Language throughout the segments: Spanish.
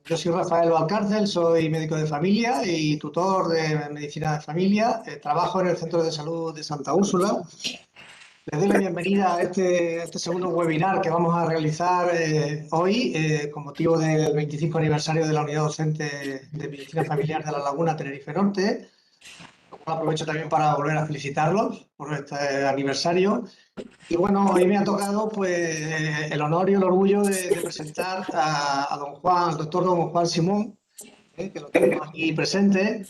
Yo soy Rafael Valcárcel, soy médico de familia y tutor de medicina de familia. Trabajo en el Centro de Salud de Santa Úrsula. Les doy la bienvenida a este segundo webinar que vamos a realizar hoy con motivo del 25 aniversario de la Unidad Docente de Medicina Familiar de La Laguna, Tenerife Norte. Aprovecho también para volver a felicitarlos por este aniversario. Y bueno, hoy me ha tocado pues, el honor y el orgullo de presentar a al doctor don Juan Simón, que lo tengo aquí presente,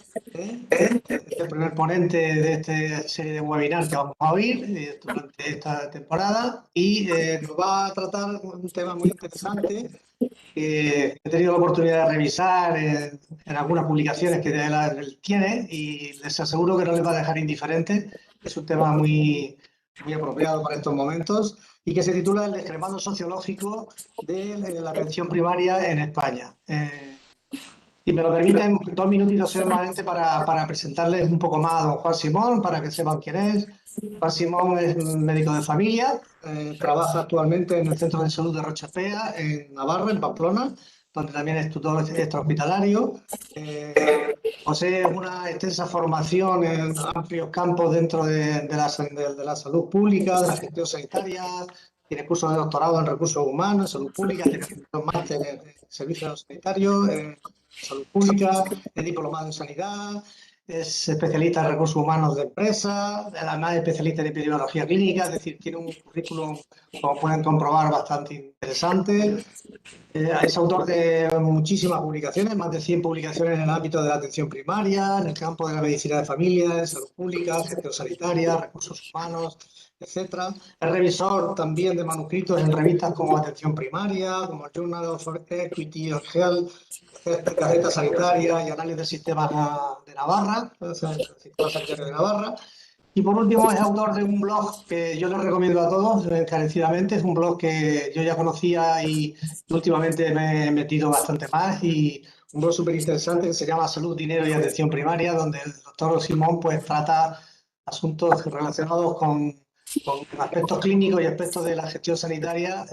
es el primer ponente de esta serie de webinars que vamos a oír durante esta temporada y nos va a tratar un tema muy interesante que he tenido la oportunidad de revisar en algunas publicaciones que él tiene y les aseguro que no les va a dejar indiferentes. Es un tema muy apropiado para estos momentos y que se titula El descremado sociológico de la atención primaria en España. Si me lo permiten, 2 minutitos solamente para presentarles un poco más a don Juan Simón, para que sepan quién es. Juan Simón es médico de familia, trabaja actualmente en el Centro de Salud de Rochapea, en Navarra, en Pamplona, donde también es tutor extrahospitalario. Posee una extensa formación en amplios campos dentro de la salud pública, de la gestión sanitaria. Tiene cursos de doctorado en recursos humanos, en salud pública, tiene un máster en servicios sanitarios, en salud pública, es diplomado en sanidad, es especialista en recursos humanos de empresas, además es especialista en epidemiología clínica, es decir, tiene un currículum, como pueden comprobar, bastante interesante. Es autor de muchísimas publicaciones, más de 100 publicaciones en el ámbito de la atención primaria, en el campo de la medicina de familia, salud pública, gestión sanitaria, recursos humanos, etc. Es revisor también de manuscritos en revistas como Atención Primaria, como Journal of Equity of Health, Gaceta Sanitaria y Análisis del Sistema de Navarra, el Sistema Sanitario de Navarra. Y por último, es autor de un blog que yo les recomiendo a todos encarecidamente. Es un blog que yo ya conocía y últimamente me he metido bastante más. Y un blog súper interesante que se llama Salud, Dinero y Atención Primaria, donde el doctor Simón pues, trata asuntos relacionados con aspectos clínicos y aspectos de la gestión sanitaria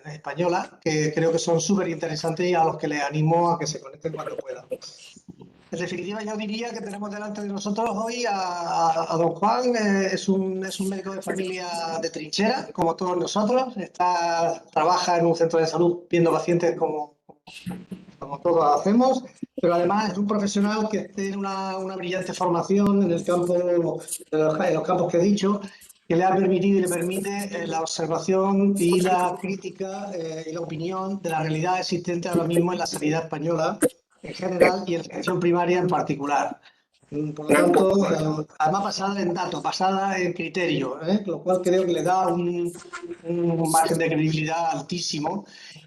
española, que creo que son súper interesantes y a los que les animo a que se conecten cuando puedan. En definitiva, yo diría que tenemos delante de nosotros hoy a don Juan. Es un médico de familia de trinchera, como todos nosotros. Trabaja en un centro de salud viendo pacientes como todos hacemos, pero además es un profesional que tiene una brillante formación en el campo, en los campos que he dicho, que le ha permitido y le permite la observación y la crítica y la opinión de la realidad existente ahora mismo en la sanidad española en general y en la atención primaria en particular. Por lo tanto, además basada en datos, basada en criterios, lo cual creo que le da un margen de credibilidad altísimo.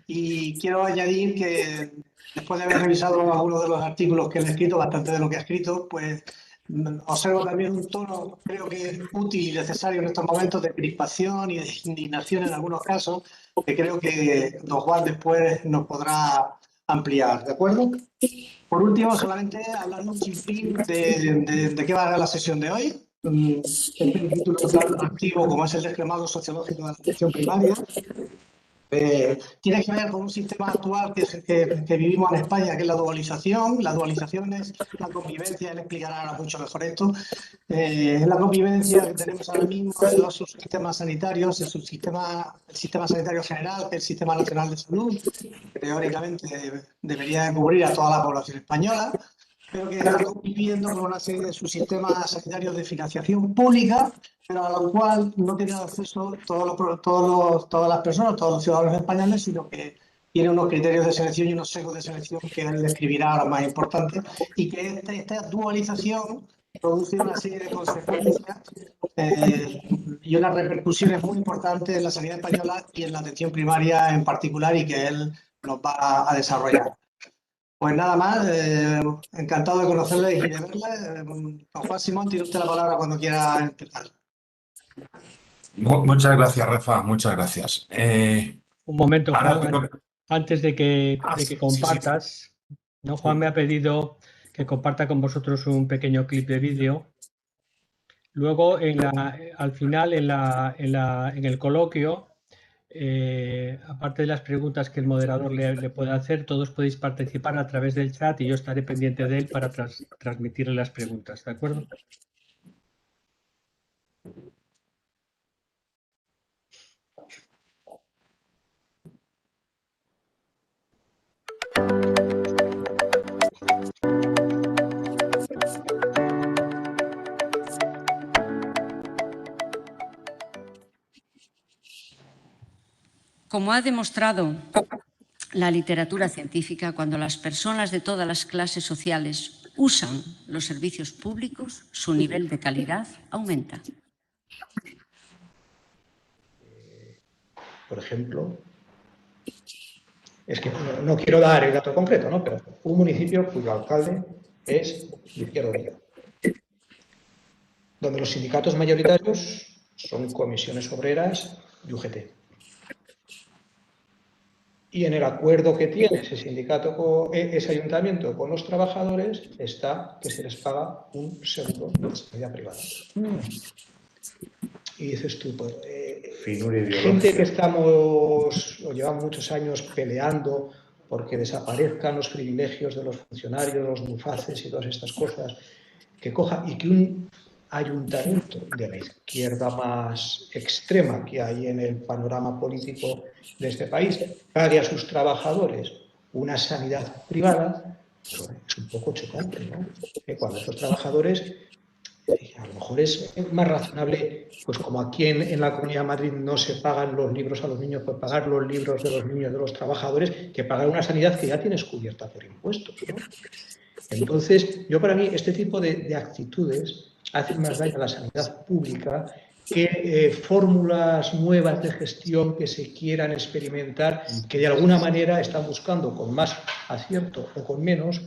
Y quiero añadir que después de haber revisado algunos de los artículos que él ha escrito, bastante de lo que ha escrito, pues observo también un tono, creo que útil y necesario en estos momentos de crispación y de indignación en algunos casos, que creo que don Juan después nos podrá ampliar, ¿de acuerdo? Por último, solamente hablar un chimpín de qué va a la sesión de hoy. Este título tan atractivo como es el descremado sociológico de la atención primaria. Tiene que ver con un sistema actual que vivimos en España, que es la dualización. La dualización es la convivencia, él explicará ahora mucho mejor esto. Es la convivencia que tenemos ahora mismo de dos subsistemas sanitarios, el sistema sanitario general, que es el Sistema Nacional de Salud, que teóricamente debería cubrir a toda la población española, pero que está conviviendo con una serie de subsistemas sanitarios de financiación pública, pero a lo cual no tienen acceso todas las personas, todos los ciudadanos españoles, sino que tiene unos criterios de selección y unos sesgos de selección que él describirá ahora más importantes, y que esta dualización produce una serie de consecuencias y unas repercusiones muy importantes en la sanidad española y en la atención primaria en particular, y que él nos va a desarrollar. Pues nada más, encantado de conocerle y de verle. Don Juan Simón, tiene usted la palabra cuando quiera empezar. Muchas gracias, Rafa, muchas gracias. Un momento, ahora Juan, antes de que compartas, sí. ¿no? Juan me ha pedido que comparta con vosotros un pequeño clip de vídeo. Luego, al final, en el coloquio, aparte de las preguntas que el moderador le pueda hacer, todos podéis participar a través del chat y yo estaré pendiente de él para transmitirle las preguntas, ¿de acuerdo? Como ha demostrado la literatura científica, cuando las personas de todas las clases sociales usan los servicios públicos, su nivel de calidad aumenta. Por ejemplo, es que no quiero dar el dato concreto, ¿no? Pero un municipio cuyo alcalde es de Izquierda Unida, donde los sindicatos mayoritarios son comisiones obreras y UGT. Y en el acuerdo que tiene ese sindicato, ese ayuntamiento con los trabajadores, está que se les paga un seguro de sanidad privada. Y dices tú, pues, gente que estamos, o llevamos muchos años peleando porque desaparezcan los privilegios de los funcionarios, los mufaces y todas estas cosas, que coja y que un ayuntamiento de la izquierda más extrema que hay en el panorama político de este país pague a sus trabajadores una sanidad privada, pues, es un poco chocante, ¿no? Que cuando esos trabajadores, a lo mejor es más razonable, pues como aquí en la Comunidad de Madrid no se pagan los libros a los niños, pues pagar los libros de los niños de los trabajadores, que pagar una sanidad que ya tienes cubierta por impuestos, ¿no? Entonces, yo para mí este tipo de actitudes hacen más daño a la sanidad pública que fórmulas nuevas de gestión que se quieran experimentar, que de alguna manera están buscando con más acierto o con menos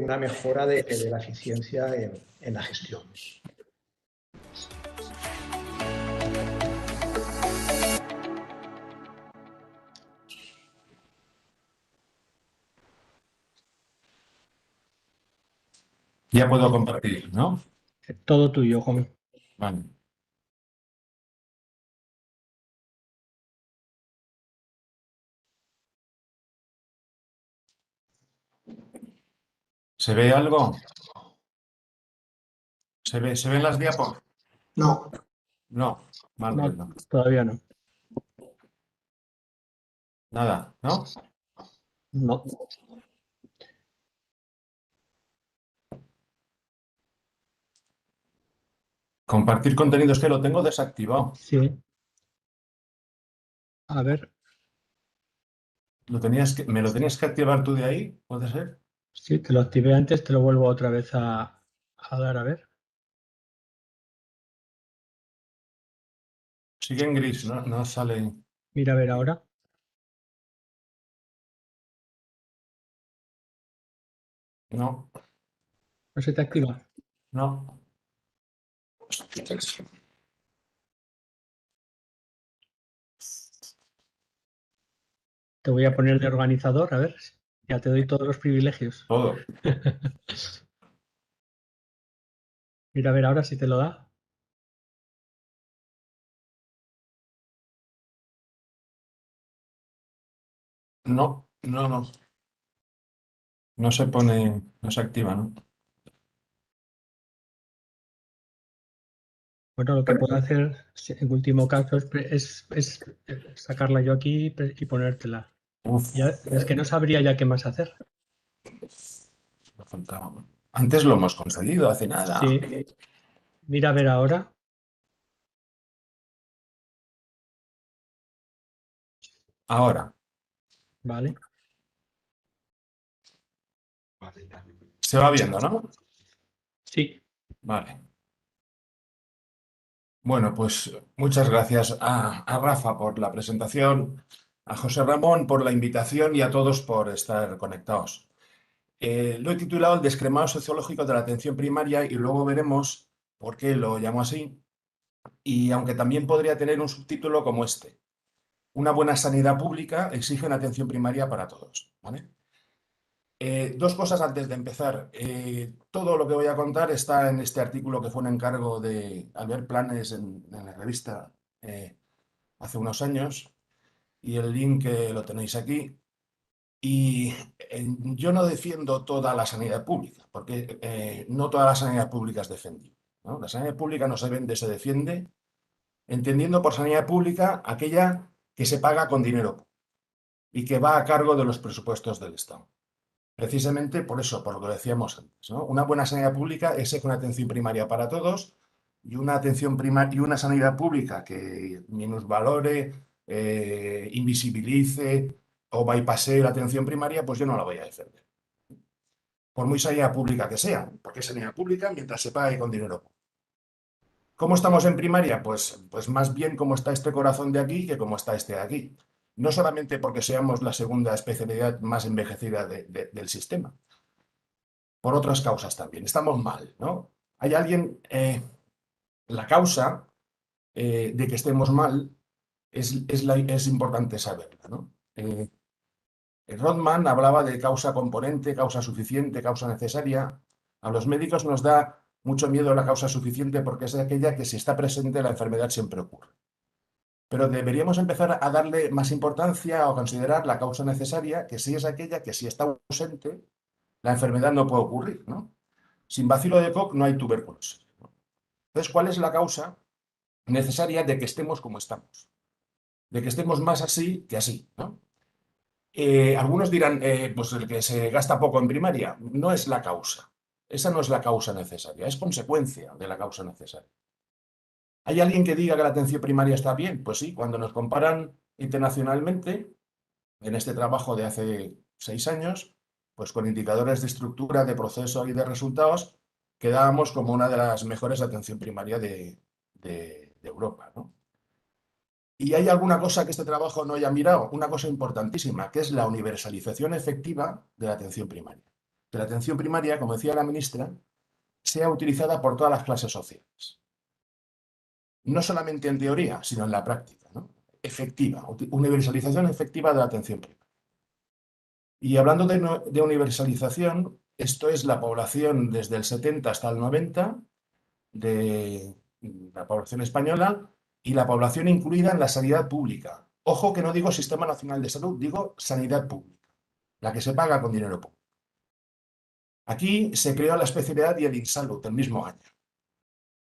una mejora de la eficiencia en la gestión. Ya puedo compartir, ¿no? Todo tuyo, Juan. Vale. ¿Se ve algo? ¿Se ven las diapos? No. No. Vale, No, no. todavía no. Nada, ¿no? No. Compartir contenidos que lo tengo desactivado. Sí. A ver. ¿Me lo tenías que activar tú de ahí? ¿Puede ser? Sí, te lo activé antes, te lo vuelvo otra vez a dar, a ver. Sigue en gris, no sale. Mira a ver ahora. No, ¿No se te activa? no. Te voy a poner de organizador, a ver. Ya te doy todos los privilegios. Todo. Mira a ver ahora si te lo da. No, no, no. No se pone, no se activa, ¿no? Bueno, lo que puedo hacer en último caso es sacarla yo aquí y ponértela. Uf, Ya, es que no sabría ya qué más hacer. me faltaba. Antes lo hemos conseguido, hace nada. Sí. Mira a ver ahora. Ahora. Vale. Se va viendo, ¿no? Sí. Vale. Bueno, pues muchas gracias a Rafa por la presentación, a José Ramón por la invitación y a todos por estar conectados. Lo he titulado El descremado sociológico de la atención primaria y luego veremos por qué lo llamo así. Y aunque también podría tener un subtítulo como este: Una buena sanidad pública exige una atención primaria para todos, ¿vale? Dos cosas antes de empezar. Todo lo que voy a contar está en este artículo que fue un encargo de Albert Planes en la revista hace unos años. y el link lo tenéis aquí. Y yo no defiendo toda la sanidad pública, porque no toda la sanidad pública es defendible, ¿no? La sanidad pública no se vende, se defiende, entendiendo por sanidad pública aquella que se paga con dinero público y que va a cargo de los presupuestos del Estado. Precisamente por eso, por lo que decíamos antes, ¿no? Una buena sanidad pública es una atención primaria para todos y una atención primaria y una sanidad pública que minusvalore, invisibilice o bypasse la atención primaria, pues yo no la voy a defender. Por muy sanidad pública que sea, porque es sanidad pública mientras se pague con dinero público. ¿Cómo estamos en primaria? Pues más bien como está este corazón de aquí que como está este de aquí. No solamente porque seamos la segunda especialidad más envejecida del sistema, por otras causas también. Estamos mal, ¿no? Hay alguien, la causa de que estemos mal es importante saberla, ¿no? Rodman hablaba de causa componente, causa suficiente, causa necesaria. A los médicos nos da mucho miedo la causa suficiente porque es aquella que si está presente la enfermedad siempre ocurre. Pero deberíamos empezar a darle más importancia o considerar la causa necesaria, que sí es aquella que si está ausente, la enfermedad no puede ocurrir, ¿no? Sin bacilo de Koch no hay tuberculosis, ¿no? Entonces, ¿cuál es la causa necesaria de que estemos como estamos? De que estemos más así que así, ¿no? Algunos dirán, pues el que se gasta poco en primaria, no es la causa. Esa no es la causa necesaria, es consecuencia de la causa necesaria. ¿Hay alguien que diga que la atención primaria está bien? Pues sí, cuando nos comparan internacionalmente, en este trabajo de hace 6 años, pues con indicadores de estructura, de proceso y de resultados, quedábamos como una de las mejores de atención primaria de Europa, ¿no? Y hay alguna cosa que este trabajo no haya mirado, una cosa importantísima, que es la universalización efectiva de la atención primaria. Que la atención primaria, como decía la ministra, sea utilizada por todas las clases sociales. No solamente en teoría, sino en la práctica, ¿no? Efectiva, universalización efectiva de la atención primaria. Y hablando de universalización, esto es la población desde el 70 hasta el 90 de la población española y la población incluida en la sanidad pública. Ojo que no digo Sistema Nacional de Salud, digo sanidad pública, la que se paga con dinero público. Aquí se creó la especialidad y el INSALUD el mismo año.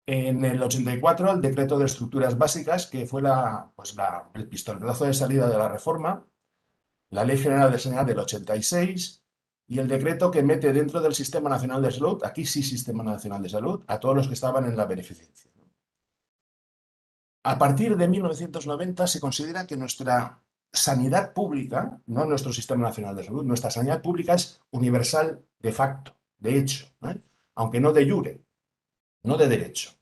En el 84, el Decreto de Estructuras Básicas, que fue el pistoletazo de salida de la reforma, la Ley General de Sanidad del 86 y el decreto que mete dentro del Sistema Nacional de Salud, aquí sí Sistema Nacional de Salud, a todos los que estaban en la beneficencia. A partir de 1990 se considera que nuestra sanidad pública, no nuestro Sistema Nacional de Salud, nuestra sanidad pública es universal de facto, de hecho, aunque no de jure, no de derecho.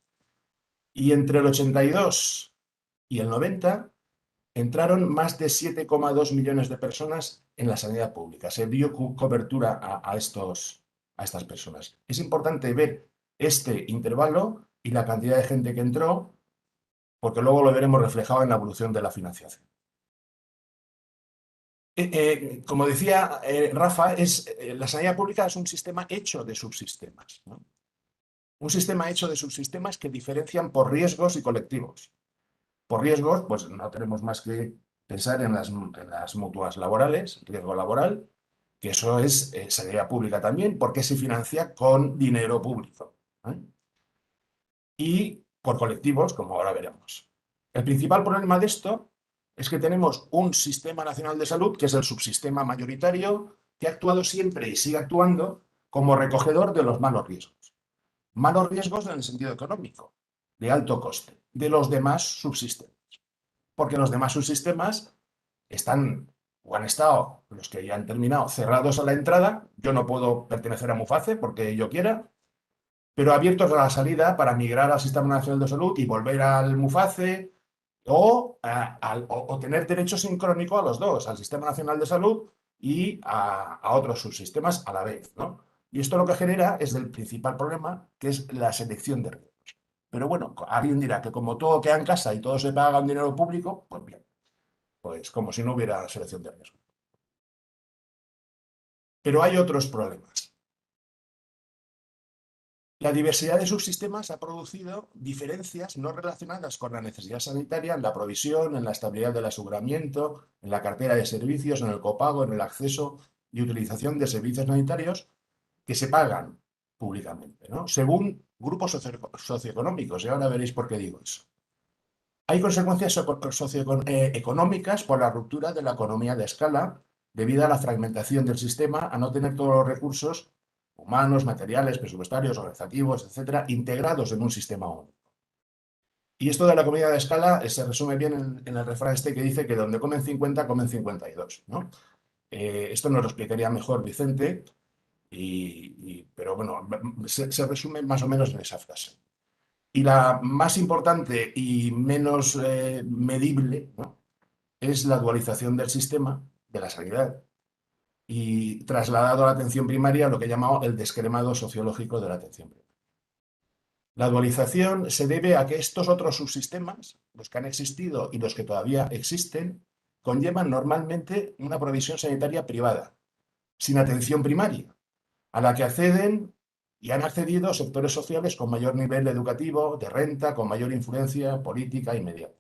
Y entre el 82 y el 90 entraron más de 7,2 millones de personas en la sanidad pública. Se dio cobertura a estas personas. Es importante ver este intervalo y la cantidad de gente que entró, porque luego lo veremos reflejado en la evolución de la financiación. Como decía Rafa, la sanidad pública es un sistema hecho de subsistemas, ¿no? Un sistema hecho de subsistemas que diferencian por riesgos y colectivos. Por riesgos, pues no tenemos más que pensar en las mutuas laborales, riesgo laboral, que eso es sanidad pública también, porque se financia con dinero público, ¿eh? Y por colectivos, como ahora veremos. El principal problema de esto es que tenemos un Sistema Nacional de Salud, que es el subsistema mayoritario, que ha actuado siempre y sigue actuando como recogedor de los malos riesgos. Malos riesgos en el sentido económico, de alto coste, de los demás subsistemas. Porque los demás subsistemas están o han estado, los que ya han terminado, cerrados a la entrada. Yo no puedo pertenecer a Muface porque yo quiera, pero abiertos a la salida para migrar al Sistema Nacional de Salud y volver al Muface o tener derecho sincrónico a los dos, al Sistema Nacional de Salud y a otros subsistemas a la vez, ¿no? Y esto lo que genera es el principal problema, que es la selección de riesgos. Pero bueno, alguien dirá que como todo queda en casa y todo se paga con dinero público, pues bien, pues como si no hubiera selección de riesgo. Pero hay otros problemas. La diversidad de subsistemas ha producido diferencias no relacionadas con la necesidad sanitaria en la provisión, en la estabilidad del aseguramiento, en la cartera de servicios, en el copago, en el acceso y utilización de servicios sanitarios que se pagan públicamente, ¿no? Según grupos socioeconómicos, y ahora veréis por qué digo eso. Hay consecuencias socioeconómicas por la ruptura de la economía de escala debido a la fragmentación del sistema, a no tener todos los recursos humanos, materiales, presupuestarios, organizativos, etcétera, integrados en un sistema único. Y esto de la economía de escala se resume bien en el refrán este que dice que donde comen 50, comen 52, ¿no? Esto nos lo explicaría mejor Vicente, pero bueno, se resume más o menos en esa frase. Y la más importante y menos medible, ¿no?, es la dualización del sistema de la sanidad y trasladado a la atención primaria lo que he llamado el descremado sociológico de la atención primaria. La dualización se debe a que estos otros subsistemas, los que han existido y los que todavía existen, conllevan normalmente una provisión sanitaria privada, sin atención primaria, a la que acceden y han accedido sectores sociales con mayor nivel educativo, de renta, con mayor influencia política inmediata.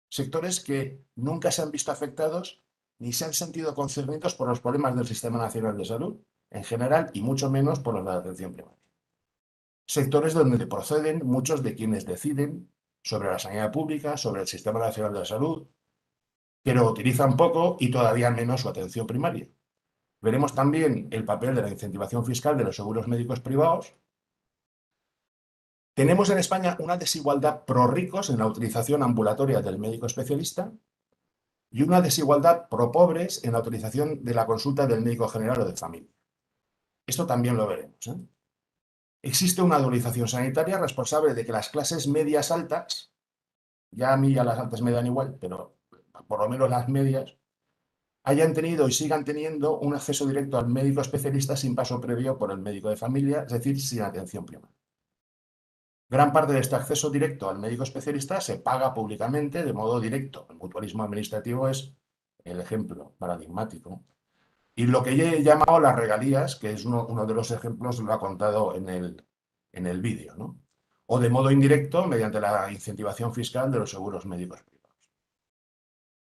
Sectores que nunca se han visto afectados ni se han sentido concernidos por los problemas del Sistema Nacional de Salud en general y mucho menos por los de la atención primaria. Sectores donde proceden muchos de quienes deciden sobre la sanidad pública, sobre el Sistema Nacional de Salud, pero utilizan poco y todavía menos su atención primaria. Veremos también el papel de la incentivación fiscal de los seguros médicos privados. Tenemos en España una desigualdad pro ricos en la utilización ambulatoria del médico especialista y una desigualdad pro pobres en la utilización de la consulta del médico general o de familia. Esto también lo veremos, ¿eh? Existe una dualización sanitaria responsable de que las clases medias altas, ya a mí ya las altas me dan igual, pero por lo menos las medias, hayan tenido y sigan teniendo un acceso directo al médico especialista sin paso previo por el médico de familia, es decir, sin atención primaria. Gran parte de este acceso directo al médico especialista se paga públicamente de modo directo. El mutualismo administrativo es el ejemplo paradigmático. Y lo que yo he llamado las regalías, que es uno de los ejemplos, lo ha contado en el vídeo, ¿no? O de modo indirecto, mediante la incentivación fiscal de los seguros médicos privados.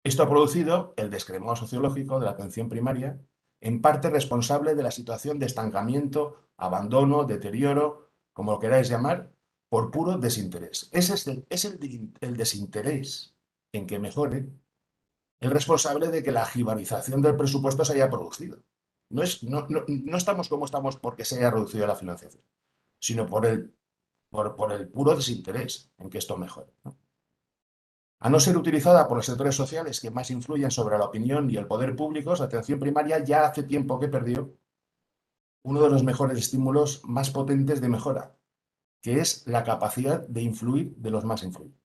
Esto ha producido el descremado sociológico de la atención primaria, en parte responsable de la situación de estancamiento, abandono, deterioro, como lo queráis llamar, por puro desinterés. Es el desinterés en que mejore el responsable de que la jibarización del presupuesto se haya producido. No estamos como estamos porque se haya reducido la financiación, sino por el puro desinterés en que esto mejore, ¿no? A no ser utilizada por los sectores sociales que más influyen sobre la opinión y el poder público, la atención primaria ya hace tiempo que perdió uno de los mejores estímulos más potentes de mejora, que es la capacidad de influir de los más influyentes.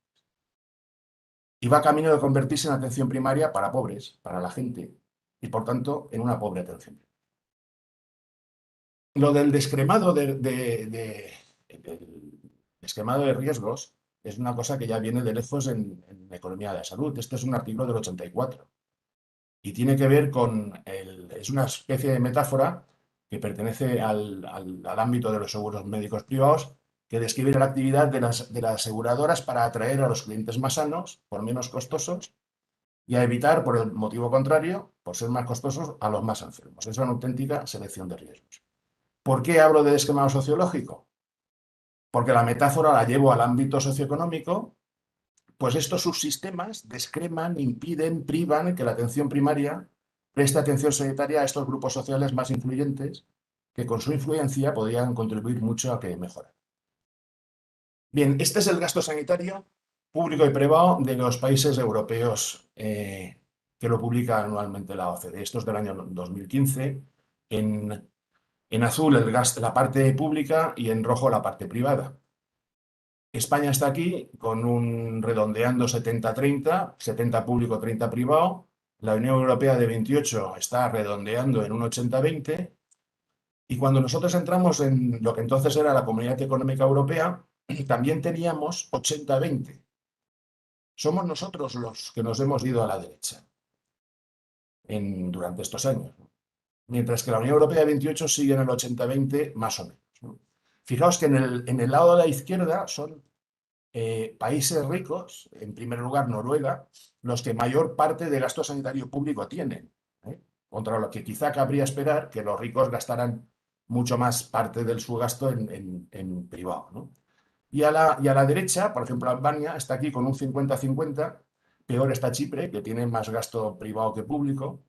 Y va camino de convertirse en atención primaria para pobres, para la gente, y por tanto en una pobre atención. Lo del descremado descremado de riesgos es una cosa que ya viene de lejos en la economía de la salud. Este es un artículo del 84 y tiene que ver es una especie de metáfora que pertenece al ámbito de los seguros médicos privados, que describe la actividad de las aseguradoras para atraer a los clientes más sanos, por menos costosos, y a evitar, por el motivo contrario, por ser más costosos, a los más enfermos. Es una auténtica selección de riesgos. ¿Por qué hablo de descremado sociológico? Porque la metáfora la llevo al ámbito socioeconómico, pues estos subsistemas descreman, impiden, privan que la atención primaria preste atención sanitaria a estos grupos sociales más influyentes que con su influencia podrían contribuir mucho a que mejore. Bien, este es el gasto sanitario público y privado de los países europeos que lo publica anualmente la OCDE. Esto es del año 2015. En azul la parte pública y en rojo la parte privada. España está aquí con un redondeando 70-30, 70 público, 30 privado. La Unión Europea de 28 está redondeando en un 80-20. Y cuando nosotros entramos en lo que entonces era la Comunidad Económica Europea, también teníamos 80-20. Somos nosotros los que nos hemos ido a la derecha durante estos años, ¿no? Mientras que la Unión Europea de 28 sigue en el 80-20 más o menos, ¿no? Fijaos que en el lado de la izquierda son países ricos, en primer lugar Noruega, los que mayor parte de gasto sanitario público tienen, ¿eh? Contra lo que quizá cabría esperar que los ricos gastaran mucho más parte de su gasto en privado, ¿no? Y a la derecha, por ejemplo, Albania está aquí con un 50-50, peor está Chipre, que tiene más gasto privado que público.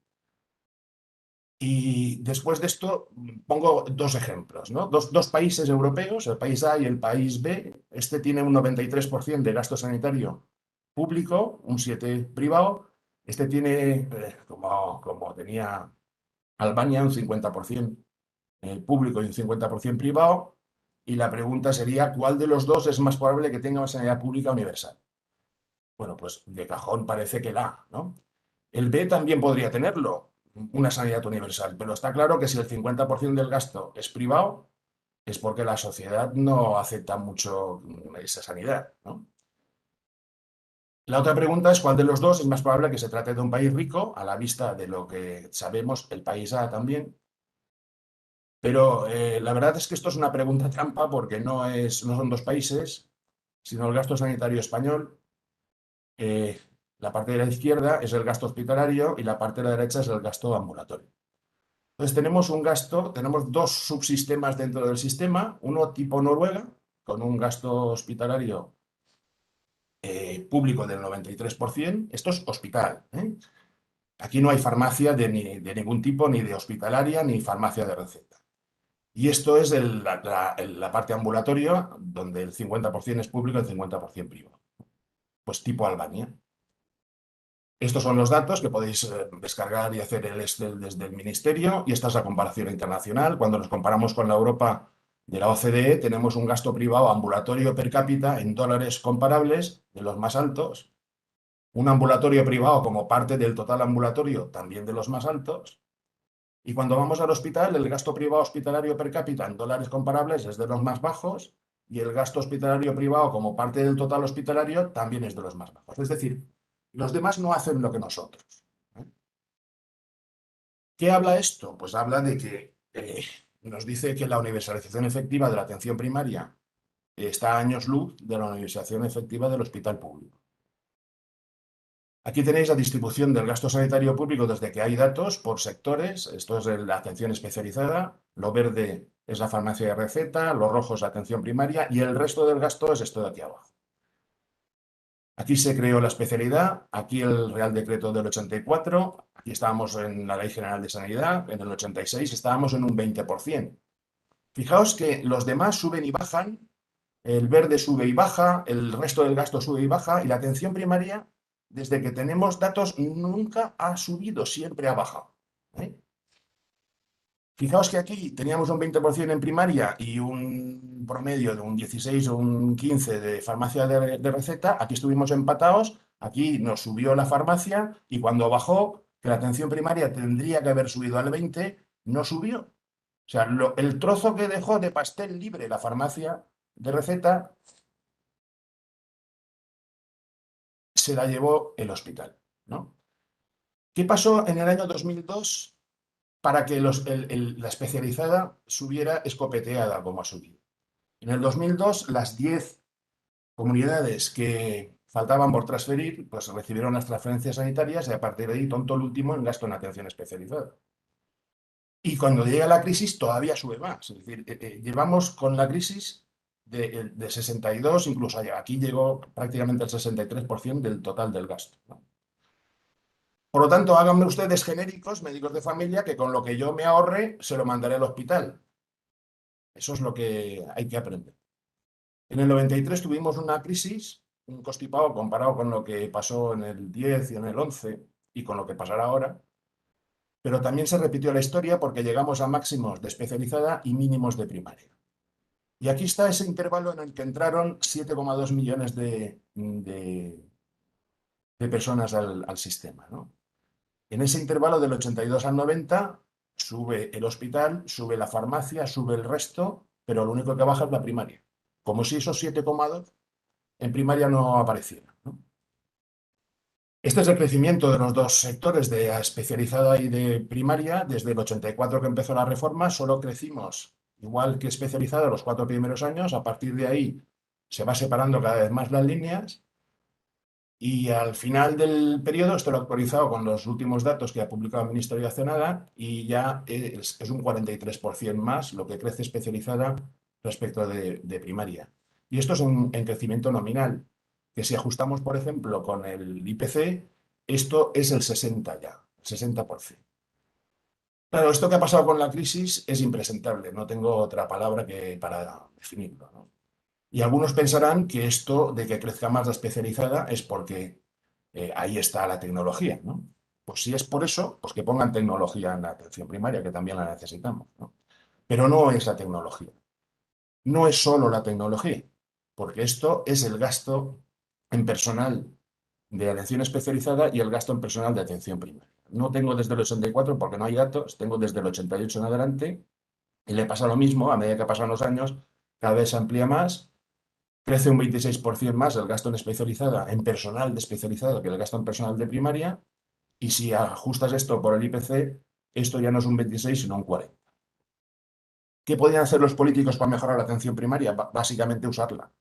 Y después de esto pongo dos ejemplos, ¿no? Dos países europeos, el país A y el país B. Este tiene un 93% de gasto sanitario público, un 7% privado. Este tiene, como tenía Albania, un 50% público y un 50% privado. Y la pregunta sería, ¿cuál de los dos es más probable que tenga una sanidad pública universal? Bueno, pues de cajón parece que la A, ¿no? El B también podría tenerlo, una sanidad universal, pero está claro que si el 50% del gasto es privado, es porque la sociedad no acepta mucho esa sanidad, ¿no? La otra pregunta es cuál de los dos es más probable que se trate de un país rico, a la vista de lo que sabemos, el país A también. Pero la verdad es que esto es una pregunta trampa porque no son dos países, sino el gasto sanitario español. La parte de la izquierda es el gasto hospitalario y la parte de la derecha es el gasto ambulatorio. Entonces tenemos dos subsistemas dentro del sistema, uno tipo Noruega, con un gasto hospitalario público del 93%. Esto es hospital, ¿eh? Aquí no hay farmacia de ningún tipo, ni de hospitalaria, ni farmacia de receta. Y esto es la parte ambulatoria, donde el 50% es público y el 50% privado. Pues tipo Albania. Estos son los datos que podéis descargar y hacer el Excel desde el Ministerio, y esta es la comparación internacional. Cuando nos comparamos con la Europa de la OCDE, tenemos un gasto privado ambulatorio per cápita en dólares comparables de los más altos, un ambulatorio privado como parte del total ambulatorio también de los más altos, y cuando vamos al hospital, el gasto privado hospitalario per cápita en dólares comparables es de los más bajos, y el gasto hospitalario privado como parte del total hospitalario también es de los más bajos. Es decir, los demás no hacen lo que nosotros. ¿Qué habla esto? Pues habla de que nos dice que la universalización efectiva de la atención primaria está a años luz de la universalización efectiva del hospital público. Aquí tenéis la distribución del gasto sanitario público desde que hay datos por sectores. Esto es la atención especializada, lo verde es la farmacia de receta, lo rojo es la atención primaria y el resto del gasto es esto de aquí abajo. Aquí se creó la especialidad, aquí el Real Decreto del 84, aquí estábamos en la Ley General de Sanidad, en el 86 estábamos en un 20%. Fijaos que los demás suben y bajan, el verde sube y baja, el resto del gasto sube y baja, y la atención primaria, desde que tenemos datos, nunca ha subido, siempre ha bajado, ¿eh? Fijaos que aquí teníamos un 20% en primaria y un promedio de un 16 o un 15 de farmacia de receta. Aquí estuvimos empatados, aquí nos subió la farmacia y cuando bajó, que la atención primaria tendría que haber subido al 20, no subió. O sea, el trozo que dejó de pastel libre la farmacia de receta se la llevó el hospital, ¿no? ¿Qué pasó en el año 2002? Para que la especializada subiera escopeteada como ha subido. En el 2002, las 10 comunidades que faltaban por transferir, pues recibieron las transferencias sanitarias y a partir de ahí tonto el último en gasto en atención especializada. Y cuando llega la crisis todavía sube más. Es decir, llevamos con la crisis de 62, incluso aquí llegó prácticamente el 63% del total del gasto, ¿no? Por lo tanto, háganme ustedes genéricos, médicos de familia, que con lo que yo me ahorre se lo mandaré al hospital. Eso es lo que hay que aprender. En el 93 tuvimos una crisis, un constipado comparado con lo que pasó en el 10 y en el 11 y con lo que pasará ahora, pero también se repitió la historia porque llegamos a máximos de especializada y mínimos de primaria. Y aquí está ese intervalo en el que entraron 7,2 millones de personas al sistema, ¿no? En ese intervalo del 82 al 90 sube el hospital, sube la farmacia, sube el resto, pero lo único que baja es la primaria. Como si esos 7,2 en primaria no aparecieran, ¿no? Este es el crecimiento de los dos sectores, de especializada y de primaria. Desde el 84 que empezó la reforma, solo crecimos igual que especializada los 4 primeros años. A partir de ahí se va separando cada vez más las líneas y al final del periodo, esto lo he actualizado con los últimos datos que ha publicado el Ministerio de Hacienda y ya es un 43% más lo que crece especializada respecto de primaria. Y esto es en crecimiento nominal, que si ajustamos, por ejemplo, con el IPC, esto es el 60 ya, el 60%. Claro, esto que ha pasado con la crisis es impresentable, no tengo otra palabra que para definirlo, ¿no? Y algunos pensarán que esto de que crezca más la especializada es porque ahí está la tecnología, ¿no? Pues si es por eso, pues que pongan tecnología en la atención primaria, que también la necesitamos, ¿no? Pero no es la tecnología, no es solo la tecnología, porque esto es el gasto en personal de atención especializada y el gasto en personal de atención primaria. No tengo desde el 84 porque no hay datos, tengo desde el 88 en adelante y le pasa lo mismo, a medida que pasan los años, cada vez se amplía más, crece un 26% más el gasto en especializada, en personal de especializado que el gasto en personal de primaria, y si ajustas esto por el IPC, esto ya no es un 26 sino un 40. ¿Qué podían hacer los políticos para mejorar la atención primaria? Básicamente usarla.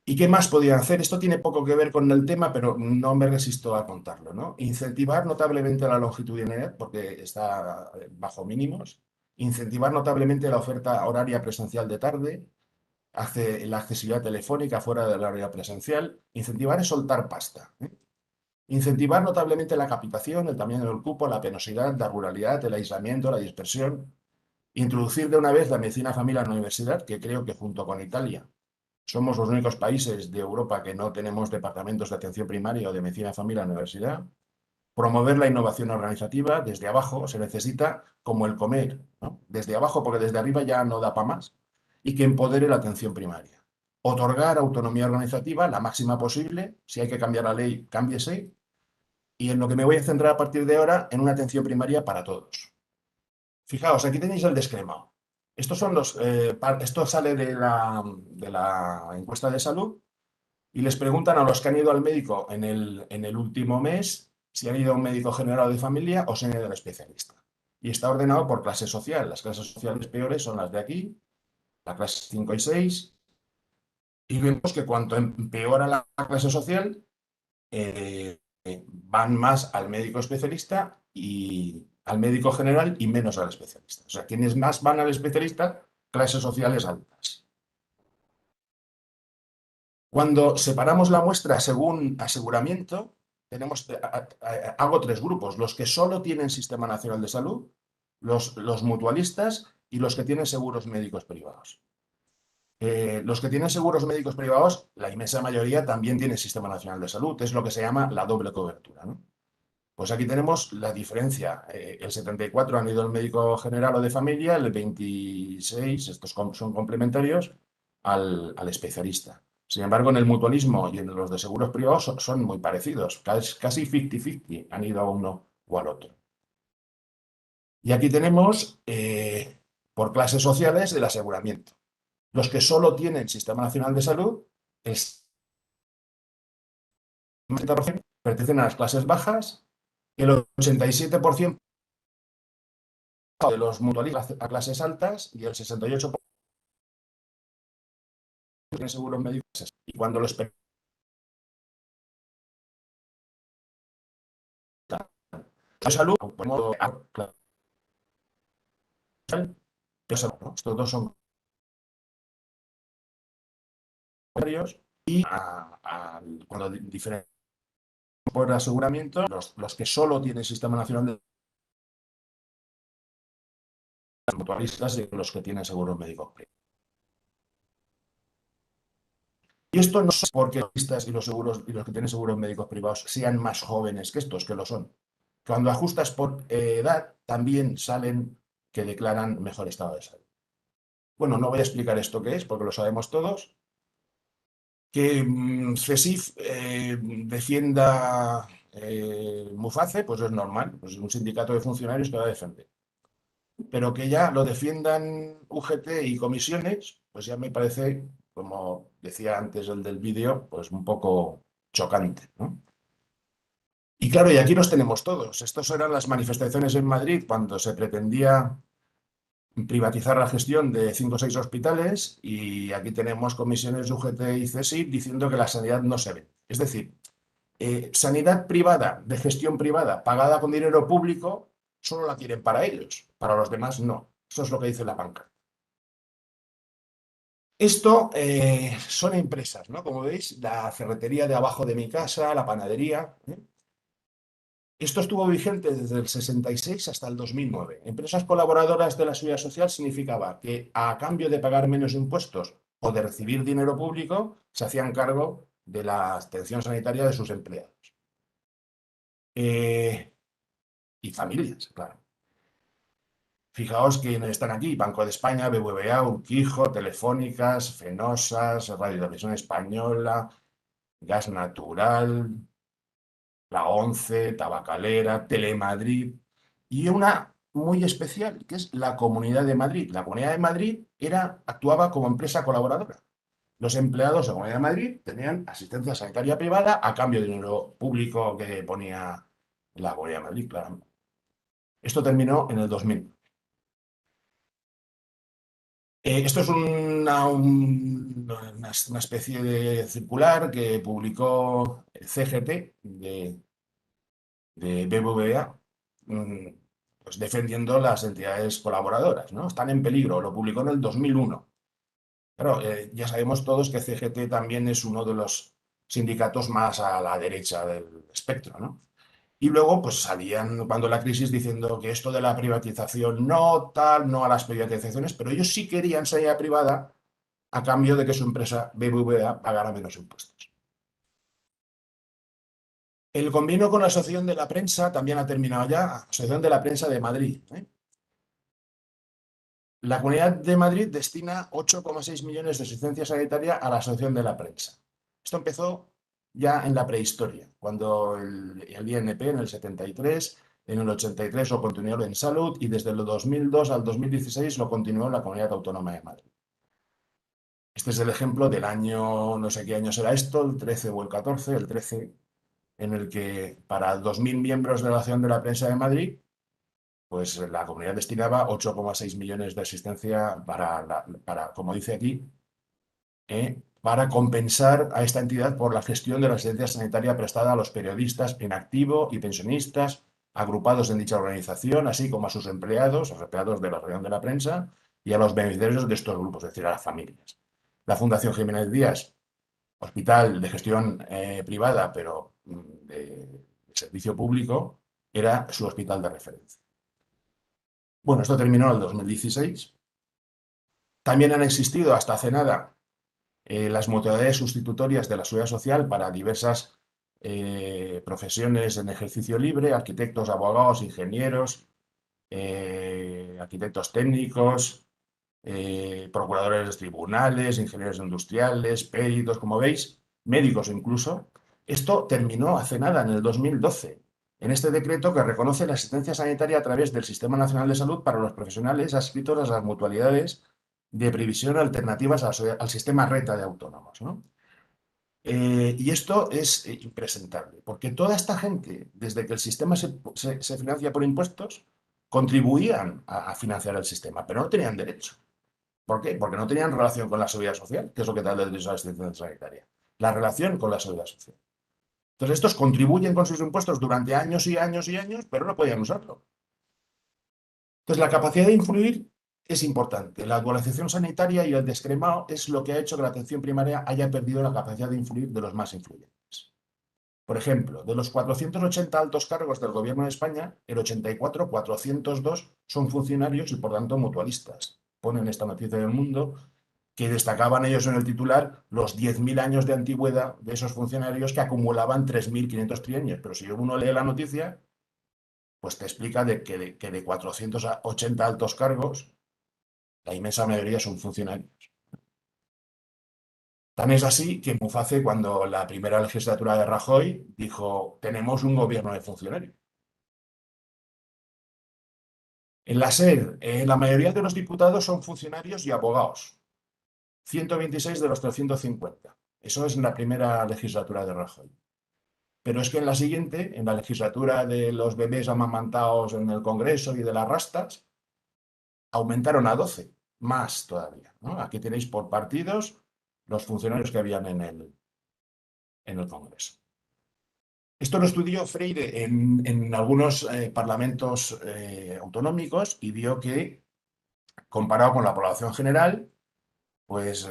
¿Y qué más podían hacer? Esto tiene poco que ver con el tema, pero no me resisto a contarlo, ¿no? Incentivar notablemente la longitudinalidad, porque está bajo mínimos. Incentivar notablemente la oferta horaria presencial de tarde, la accesibilidad telefónica fuera del horario presencial. Incentivar es soltar pasta, ¿eh? Incentivar notablemente la capitación, el tamaño del cupo, la penosidad, la ruralidad, el aislamiento, la dispersión. Introducir de una vez la medicina familiar en la universidad, que creo que junto con Italia somos los únicos países de Europa que no tenemos departamentos de atención primaria o de medicina de familia en la universidad. Promover la innovación organizativa desde abajo, se necesita como el comer, ¿no? Desde abajo, porque desde arriba ya no da para más, y que empodere la atención primaria. Otorgar autonomía organizativa, la máxima posible, si hay que cambiar la ley, cámbiese, y en lo que me voy a centrar a partir de ahora, en una atención primaria para todos. Fijaos, aquí tenéis el descremado. Estos son esto sale de la encuesta de salud y les preguntan a los que han ido al médico en el último mes si han ido a un médico general de familia o si han ido al especialista. Y está ordenado por clase social. Las clases sociales peores son las de aquí, la clase 5 y 6. Y vemos que cuanto empeora la clase social, van más al médico especialista y al médico general y menos al especialista. O sea, quienes más van al especialista, clases sociales altas. Cuando separamos la muestra según aseguramiento, hago 3 grupos: los que solo tienen Sistema Nacional de Salud, los mutualistas y los que tienen seguros médicos privados. Los que tienen seguros médicos privados, la inmensa mayoría también tienen Sistema Nacional de Salud, es lo que se llama la doble cobertura, ¿no? Pues aquí tenemos la diferencia. El 74 han ido al médico general o de familia, el 26, estos son complementarios, al especialista. Sin embargo, en el mutualismo y en los de seguros privados son muy parecidos, casi 50-50 han ido a uno o al otro. Y aquí tenemos, por clases sociales, el aseguramiento. Los que solo tienen Sistema Nacional de Salud, el 90% pertenecen a las clases bajas, el 87% de los mutualistas a clases altas y el 68% tienen seguros médicos. Y cuando los de salud, estos dos son varios y cuando diferencian por aseguramiento, los que solo tienen Sistema Nacional de mutualistas y los que tienen seguros médicos. Y esto no es porque los mutualistas y los seguros y los que tienen seguros médicos privados sean más jóvenes que estos, que lo son. Cuando ajustas por edad, también salen que declaran mejor estado de salud. Bueno, no voy a explicar esto qué es, porque lo sabemos todos. Que CESIF defienda Muface, pues es normal, pues es un sindicato de funcionarios que va a defender. Pero que ya lo defiendan UGT y comisiones, pues ya me parece, como decía antes el del vídeo, pues un poco chocante, ¿no? Y claro, y aquí los tenemos todos. Estas eran las manifestaciones en Madrid cuando se pretendía privatizar la gestión de 5 o 6 hospitales y aquí tenemos comisiones UGT y CSIC diciendo que la sanidad no se ve. Es decir, sanidad privada, de gestión privada, pagada con dinero público, solo la quieren para ellos, para los demás no. Eso es lo que dice la banca. Esto son empresas, ¿no? Como veis, la ferretería de abajo de mi casa, la panadería. Esto estuvo vigente desde el 66 hasta el 2009. Empresas colaboradoras de la seguridad social significaba que a cambio de pagar menos impuestos o de recibir dinero público, se hacían cargo de la atención sanitaria de sus empleados. Y familias, claro. Fijaos quiénes están aquí: Banco de España, BBVA, Urquijo, Telefónicas, Fenosas, Radio Televisión Española, Gas Natural, la ONCE, Tabacalera, Telemadrid, y una muy especial, que es la Comunidad de Madrid. La Comunidad de Madrid actuaba como empresa colaboradora. Los empleados de la Comunidad de Madrid tenían asistencia sanitaria privada a cambio de dinero público que ponía la Comunidad de Madrid, claro. Esto terminó en el 2000. Esto es una especie de circular que publicó el CGT de BBVA, pues defendiendo las entidades colaboradoras, ¿no? Están en peligro, lo publicó en el 2001. Pero ya sabemos todos que CGT también es uno de los sindicatos más a la derecha del espectro, ¿no? Y luego pues salían cuando la crisis diciendo que esto de la privatización no, tal, no a las privatizaciones, pero ellos sí querían sanidad privada a cambio de que su empresa BBVA pagara menos impuestos. El convenio con la Asociación de la Prensa también ha terminado ya, Asociación de la Prensa de Madrid. La Comunidad de Madrid destina 8,6 millones de asistencia sanitaria a la Asociación de la Prensa. Esto empezó ya en la prehistoria, cuando el INP en el 73, en el 83 lo continuó en salud y desde el 2002 al 2016 lo continuó en la Comunidad Autónoma de Madrid. Este es el ejemplo del año, no sé qué año será esto, el 13 o el 14, el 13, en el que para 2.000 miembros de la Asociación de la Prensa de Madrid, pues la comunidad destinaba 8,6 millones de asistencia para, como dice aquí, para compensar a esta entidad por la gestión de la asistencia sanitaria prestada a los periodistas en activo y pensionistas agrupados en dicha organización, así como a sus empleados, los empleados de la Asociación de la Prensa, y a los beneficiarios de estos grupos, es decir, a las familias. La Fundación Jiménez Díaz, hospital de gestión privada, pero de servicio público, era su hospital de referencia. Bueno, esto terminó en el 2016. También han existido hasta hace nada las modalidades sustitutorias de la seguridad social para diversas profesiones en ejercicio libre: arquitectos, abogados, ingenieros, arquitectos técnicos, procuradores de tribunales, ingenieros industriales, peritos, como veis, médicos incluso. Esto terminó hace nada, en el 2012, en este decreto que reconoce la asistencia sanitaria a través del Sistema Nacional de Salud para los profesionales adscritos a las mutualidades de previsión alternativas al sistema renta de autónomos, ¿no? Y esto es impresentable, porque toda esta gente, desde que el sistema se financia por impuestos, contribuían a financiar el sistema, pero no tenían derecho. ¿Por qué? Porque no tenían relación con la seguridad social, que es lo que da el derecho a la asistencia sanitaria. La relación con la seguridad social. Entonces, estos contribuyen con sus impuestos durante años y años y años, pero no podían usarlo. Entonces, la capacidad de influir es importante. La dualización sanitaria y el descremado es lo que ha hecho que la atención primaria haya perdido la capacidad de influir de los más influyentes. Por ejemplo, de los 480 altos cargos del Gobierno de España, el 84, 402 son funcionarios y, por tanto, mutualistas. Ponen esta noticia del Mundo, que destacaban ellos en el titular los 10.000 años de antigüedad de esos funcionarios que acumulaban 3.500 trienios. Pero si uno lee la noticia, pues te explica que de 480 altos cargos, la inmensa mayoría son funcionarios. Tan es así que Muface, cuando la primera legislatura de Rajoy, dijo: tenemos un gobierno de funcionarios. En la SER, la mayoría de los diputados son funcionarios y abogados. 126 de los 350. Eso es en la primera legislatura de Rajoy. Pero es que en la siguiente, en la legislatura de los bebés amamantados en el Congreso y de las rastas, aumentaron a 12, más todavía, ¿no? Aquí tenéis por partidos los funcionarios que habían en el Congreso. Esto lo estudió Freire en algunos parlamentos autonómicos y vio que, comparado con la población general, pues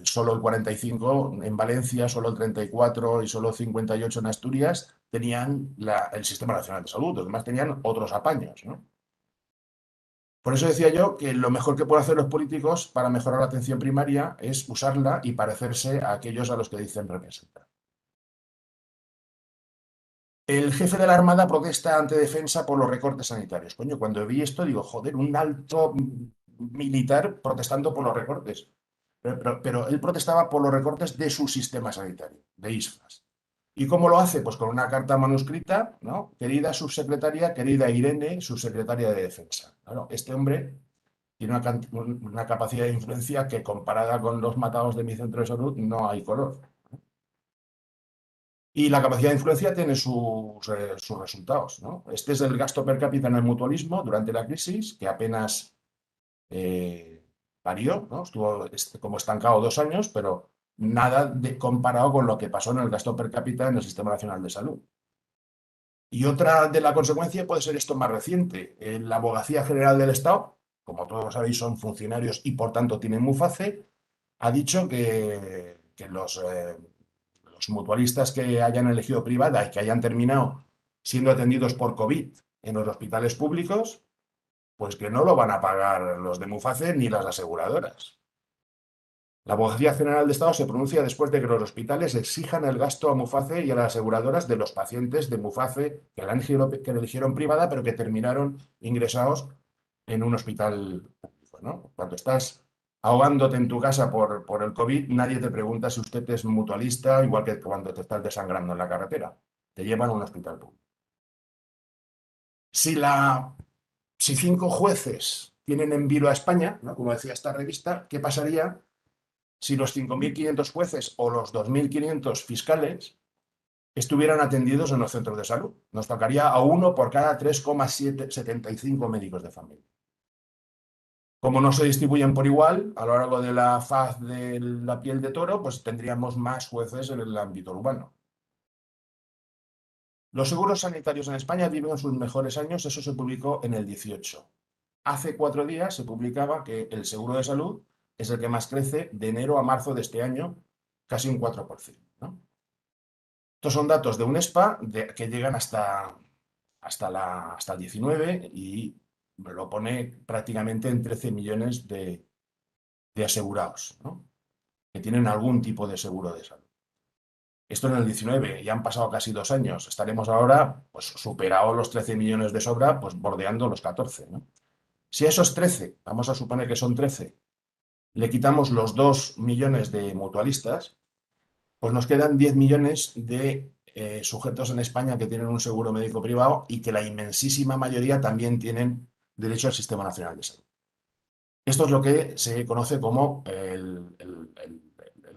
solo el 45 en Valencia, solo el 34 y solo 58 en Asturias tenían el Sistema Nacional de Salud, los demás tenían otros apaños, ¿no? Por eso decía yo que lo mejor que pueden hacer los políticos para mejorar la atención primaria es usarla y parecerse a aquellos a los que dicen representar. El jefe de la Armada protesta ante Defensa por los recortes sanitarios. Coño, cuando vi esto digo, joder, un alto militar protestando por los recortes. Pero él protestaba por los recortes de su sistema sanitario, de ISFAS. ¿Y cómo lo hace? Pues con una carta manuscrita, ¿no? Querida subsecretaria, querida Irene, subsecretaria de Defensa. Claro, este hombre tiene una capacidad de influencia que, comparada con los matados de mi centro de salud, no hay color. Y la capacidad de influencia tiene sus resultados, ¿no? Este es el gasto per cápita en el mutualismo durante la crisis, que apenas parió, ¿no? Estuvo como estancado 2 años, pero nada comparado con lo que pasó en el gasto per cápita en el Sistema Nacional de Salud. Y otra de la consecuencia puede ser esto más reciente. La Abogacía General del Estado, como todos sabéis, son funcionarios y por tanto tienen MUFACE, ha dicho que los mutualistas que hayan elegido privada y que hayan terminado siendo atendidos por COVID en los hospitales públicos, pues que no lo van a pagar los de MUFACE ni las aseguradoras. La Abogacía General de Estado se pronuncia después de que los hospitales exijan el gasto a MUFACE y a las aseguradoras de los pacientes de MUFACE que la eligieron privada, pero que terminaron ingresados en un hospital público, ¿no? Cuando estás ahogándote en tu casa por el COVID, nadie te pregunta si usted es mutualista, igual que cuando te estás desangrando en la carretera. Te llevan a un hospital público. Si 5 jueces tienen en vilo a España, ¿no? Como decía esta revista, ¿qué pasaría si los 5.500 jueces o los 2.500 fiscales estuvieran atendidos en los centros de salud? Nos tocaría a 1 por cada 3,75 médicos de familia. Como no se distribuyen por igual a lo largo de la faz de la piel de toro, pues tendríamos más jueces en el ámbito urbano. Los seguros sanitarios en España viven sus mejores años, eso se publicó en el 18. Hace 4 días se publicaba que el seguro de salud es el que más crece de enero a marzo de este año, casi un 4%, ¿no? Estos son datos de UNESPA que llegan hasta el 19 y lo pone prácticamente en 13 millones de asegurados, ¿no? Que tienen algún tipo de seguro de salud. Esto en el 19, ya han pasado casi 2 años. Estaremos ahora, pues, superados los 13 millones de sobra, pues bordeando los 14, ¿no? Si a esos 13, vamos a suponer que son 13, le quitamos los 2 millones de mutualistas, pues nos quedan 10 millones de sujetos en España que tienen un seguro médico privado y que la inmensísima mayoría también tienen derecho al Sistema Nacional de Salud. Esto es lo que se conoce como el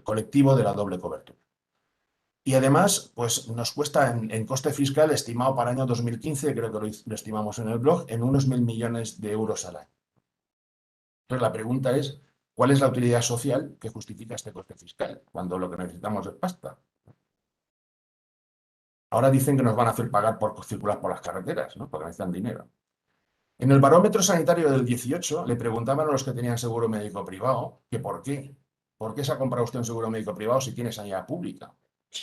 colectivo de la doble cobertura. Y además, pues nos cuesta en coste fiscal estimado para el año 2015, creo que lo estimamos en el blog, en unos 1.000 millones de euros al año. Entonces la pregunta es, ¿cuál es la utilidad social que justifica este coste fiscal cuando lo que necesitamos es pasta? Ahora dicen que nos van a hacer pagar por circular por las carreteras, ¿no? Porque necesitan dinero. En el barómetro sanitario del 18 le preguntaban a los que tenían seguro médico privado que por qué. ¿Por qué se ha comprado usted un seguro médico privado si tiene sanidad pública?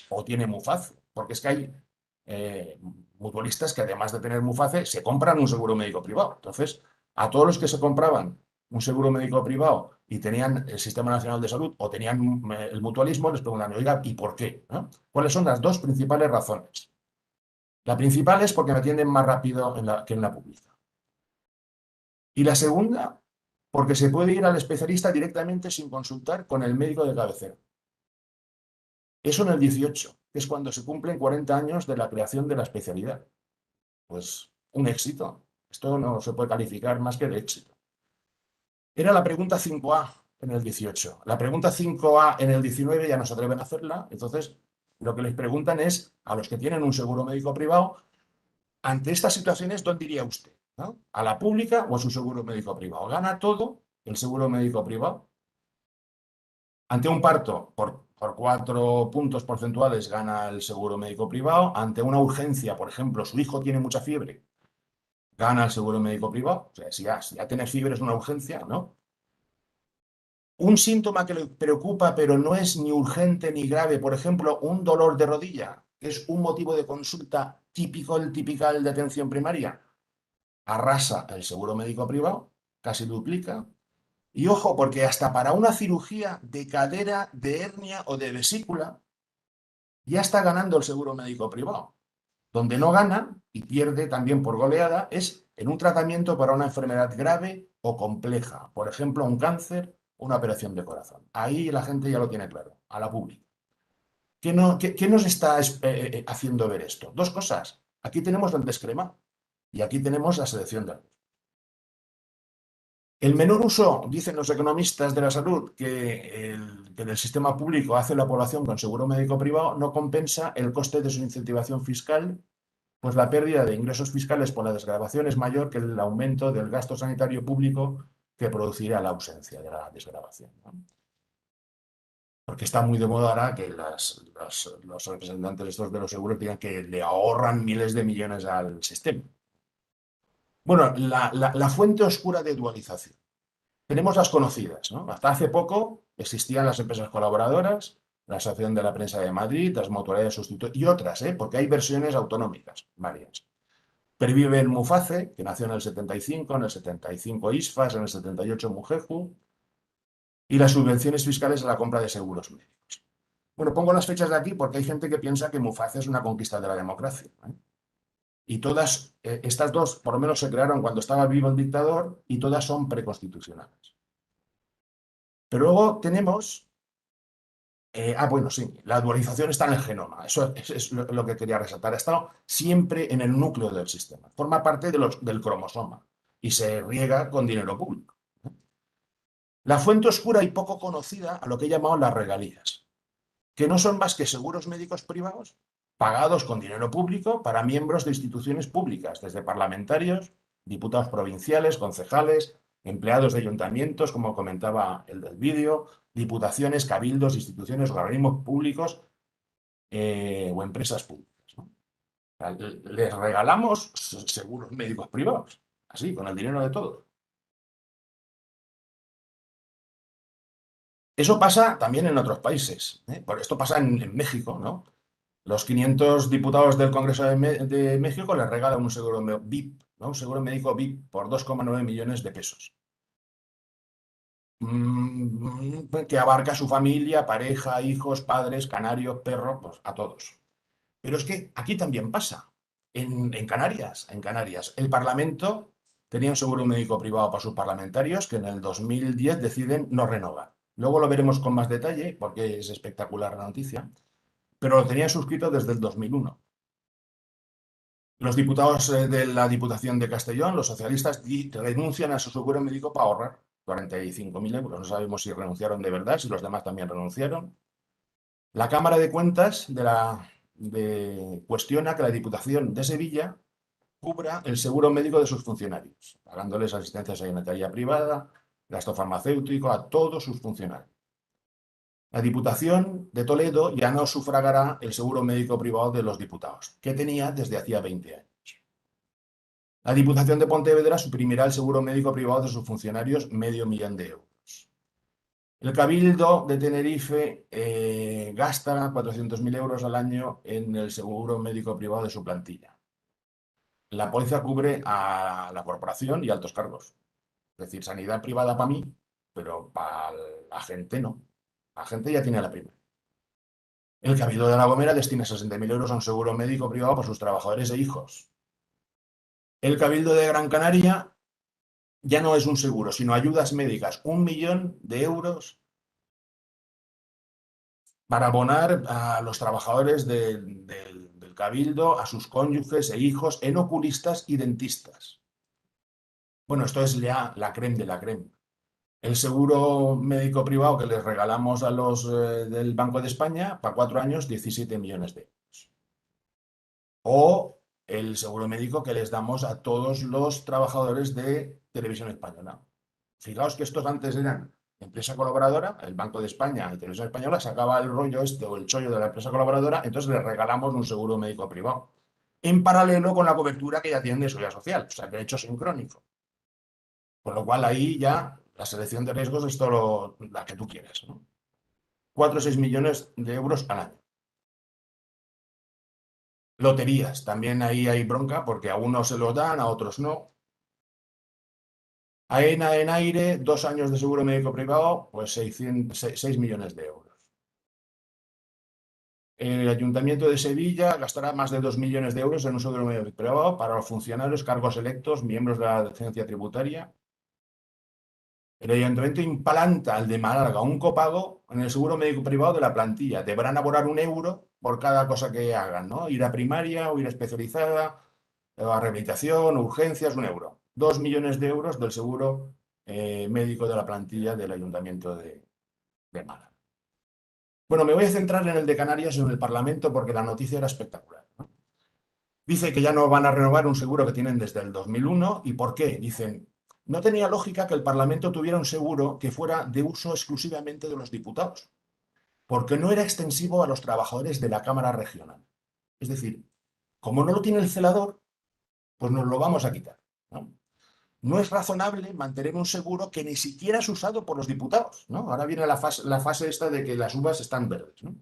O tiene MUFACE. Porque es que hay mutualistas que, además de tener MUFACE, se compran un seguro médico privado. Entonces, a todos los que se compraban un seguro médico privado y tenían el Sistema Nacional de Salud o tenían el mutualismo, les preguntan, oiga, ¿y por qué? ¿No? ¿Cuáles son las 2 principales razones? La principal es porque me atienden más rápido que en la pública. Y la segunda, porque se puede ir al especialista directamente sin consultar con el médico de cabecera. Eso en el 18, que es cuando se cumplen 40 años de la creación de la especialidad. Pues un éxito. Esto no se puede calificar más que de éxito. Era la pregunta 5A en el 18. La pregunta 5A en el 19 ya no se atreven a hacerla. Entonces, lo que les preguntan es a los que tienen un seguro médico privado, ante estas situaciones, ¿dónde iría usted? ¿no? A la pública o a su seguro médico privado. Gana todo el seguro médico privado. Ante un parto, por 4 puntos porcentuales gana el seguro médico privado. Ante una urgencia, por ejemplo, su hijo tiene mucha fiebre, gana el seguro médico privado. O sea, si ya tener fiebre es una urgencia, ¿no? Un síntoma que le preocupa, pero no es ni urgente ni grave, por ejemplo, un dolor de rodilla, que es un motivo de consulta típico, el típical de atención primaria, arrasa el seguro médico privado, casi duplica. Y ojo, porque hasta para una cirugía de cadera, de hernia o de vesícula, ya está ganando el seguro médico privado. Donde no gana, y pierde también por goleada, es en un tratamiento para una enfermedad grave o compleja. Por ejemplo, un cáncer, una operación de corazón. Ahí la gente ya lo tiene claro, a la pública. ¿Qué nos está haciendo ver esto? Dos cosas. Aquí tenemos el descrema y aquí tenemos la selección de datos. El menor uso, dicen los economistas de la salud, que el sistema público hace la población con seguro médico privado, no compensa el coste de su incentivación fiscal, pues la pérdida de ingresos fiscales por la desgravación es mayor que el aumento del gasto sanitario público que producirá la ausencia de la desgravación, ¿no? Porque está muy de moda ahora que los representantes estos de los seguros digan que le ahorran miles de millones al sistema. Bueno, la fuente oscura de dualización. Tenemos las conocidas, ¿no? Hasta hace poco existían las empresas colaboradoras, la Asociación de la Prensa de Madrid, las mutualidades sustitutivas y otras, porque hay versiones autonómicas, varias. Pervive el Muface, que nació en el 75, en el 75 ISFAS, en el 78 Mujeju, y las subvenciones fiscales a la compra de seguros médicos. Bueno, pongo las fechas de aquí porque hay gente que piensa que Muface es una conquista de la democracia, ¿eh? Y todas, estas dos, por lo menos se crearon cuando estaba vivo el dictador y todas son preconstitucionales. Pero luego tenemos, bueno, sí, la dualización está en el genoma, eso es lo que quería resaltar, ha estado siempre en el núcleo del sistema, forma parte del cromosoma y se riega con dinero público. La fuente oscura y poco conocida a lo que he llamado las regalías, que no son más que seguros médicos privados pagados con dinero público para miembros de instituciones públicas, desde parlamentarios, diputados provinciales, concejales, empleados de ayuntamientos, como comentaba el del vídeo, diputaciones, cabildos, instituciones, organismos públicos o empresas públicas, ¿no? Les regalamos seguros médicos privados, así, con el dinero de todos. Eso pasa también en otros países, ¿eh? Esto pasa en México, ¿no? Los 500 diputados del Congreso de México les regalan un seguro VIP, ¿no? Un seguro médico VIP por 2,9 millones de pesos. Que abarca a su familia, pareja, hijos, padres, canarios, perro, pues a todos. Pero es que aquí también pasa. En Canarias, el Parlamento tenía un seguro médico privado para sus parlamentarios que en el 2010 deciden no renovar. Luego lo veremos con más detalle porque es espectacular la noticia, pero lo tenían suscrito desde el 2001. Los diputados de la Diputación de Castellón, los socialistas, renuncian a su seguro médico para ahorrar 45.000 euros. No sabemos si renunciaron de verdad, si los demás también renunciaron. La Cámara de Cuentas cuestiona que la Diputación de Sevilla cubra el seguro médico de sus funcionarios, pagándoles asistencia sanitaria privada, gasto farmacéutico a todos sus funcionarios. La Diputación de Toledo ya no sufragará el seguro médico privado de los diputados, que tenía desde hacía 20 años. La Diputación de Pontevedra suprimirá el seguro médico privado de sus funcionarios, $500.000 de euros. El Cabildo de Tenerife gasta 400.000 euros al año en el seguro médico privado de su plantilla. La póliza cubre a la corporación y altos cargos. Es decir, sanidad privada para mí, pero para la gente no. La gente ya tiene la prima. El Cabildo de La Gomera destina 60.000 euros a un seguro médico privado para sus trabajadores e hijos. El Cabildo de Gran Canaria ya no es un seguro, sino ayudas médicas. 1 millón de euros para abonar a los trabajadores del Cabildo, a sus cónyuges e hijos, en oculistas y dentistas. Bueno, esto es ya la crème de la crème. El seguro médico privado que les regalamos a los del Banco de España, para 4 años, 17 millones de euros. O el seguro médico que les damos a todos los trabajadores de Televisión Española. Fijaos que estos antes eran empresa colaboradora, el Banco de España y Televisión Española sacaba el rollo o el chollo de la empresa colaboradora, entonces les regalamos un seguro médico privado, en paralelo con la cobertura que ya tienen de seguridad social, o sea, que he hecho sincrónico. Con lo cual ahí ya la selección de riesgos es todo la que tú quieras, ¿no? 4 o 6 millones de euros al año. Loterías, también ahí hay bronca porque a unos se los dan, a otros no. AENA en aire, 2 años de seguro médico privado, pues 6 millones de euros. El Ayuntamiento de Sevilla gastará más de 2 millones de euros en un seguro médico privado para los funcionarios, cargos electos, miembros de la agencia tributaria. El Ayuntamiento implanta al de Málaga un copago en el seguro médico privado de la plantilla. Deberán abonar 1 euro por cada cosa que hagan, ¿no? Ir a primaria o ir a especializada, a rehabilitación, urgencias, 1 euro. 2 millones de euros del seguro médico de la plantilla del Ayuntamiento de Málaga. Bueno, me voy a centrar en el de Canarias, en el Parlamento, porque la noticia era espectacular, ¿no? Dice que ya no van a renovar un seguro que tienen desde el 2001. ¿Y por qué? Dicen, no tenía lógica que el Parlamento tuviera un seguro que fuera de uso exclusivamente de los diputados, porque no era extensivo a los trabajadores de la Cámara Regional. Es decir, como no lo tiene el celador, pues nos lo vamos a quitar, ¿no? No es razonable mantener un seguro que ni siquiera es usado por los diputados, ¿no? Ahora viene la fase esta de que las uvas están verdes, ¿no?